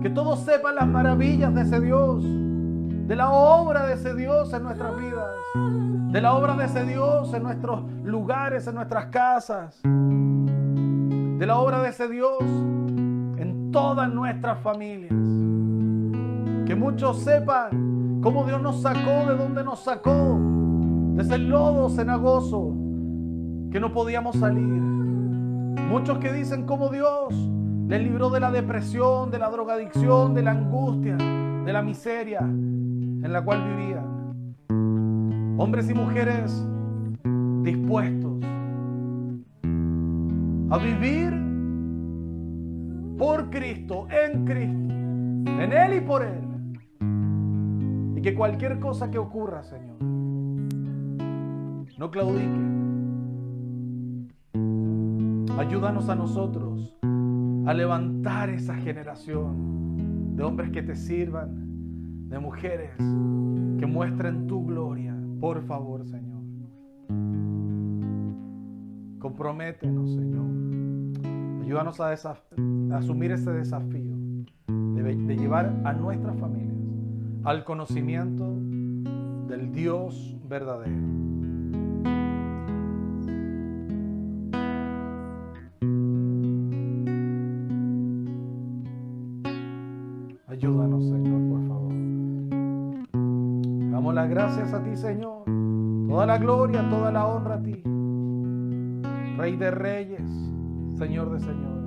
Que todos sepan las maravillas de ese Dios. De la obra de ese Dios en nuestras vidas. De la obra de ese Dios en nuestros lugares, en nuestras casas. De la obra de ese Dios en todas nuestras familias. Que muchos sepan cómo Dios nos sacó, de dónde nos sacó. De ese lodo cenagoso que no podíamos salir. Muchos que dicen cómo Dios les libró de la depresión, de la drogadicción, de la angustia, de la miseria en la cual vivían. Hombres y mujeres dispuestos a vivir por Cristo, en Él y por Él. Y que cualquier cosa que ocurra, Señor, no claudiquen. Ayúdanos a nosotros a levantar esa generación de hombres que te sirvan, de mujeres que muestren tu gloria. Por favor, Señor. Comprométenos, Señor. Ayúdanos a asumir ese desafío de llevar a nuestras familias al conocimiento del Dios verdadero. Ayúdanos, Señor, por favor. Damos las gracias a ti, Señor. Toda la gloria, toda la honra a ti. Rey de reyes, Señor de señores.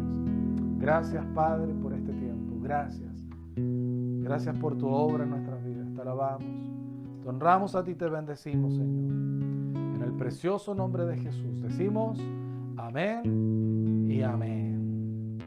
Gracias, Padre, por este tiempo. Gracias. Gracias por tu obra en nuestras vidas. Te alabamos. Te honramos a ti, te bendecimos, Señor. En el precioso nombre de Jesús decimos amén y amén.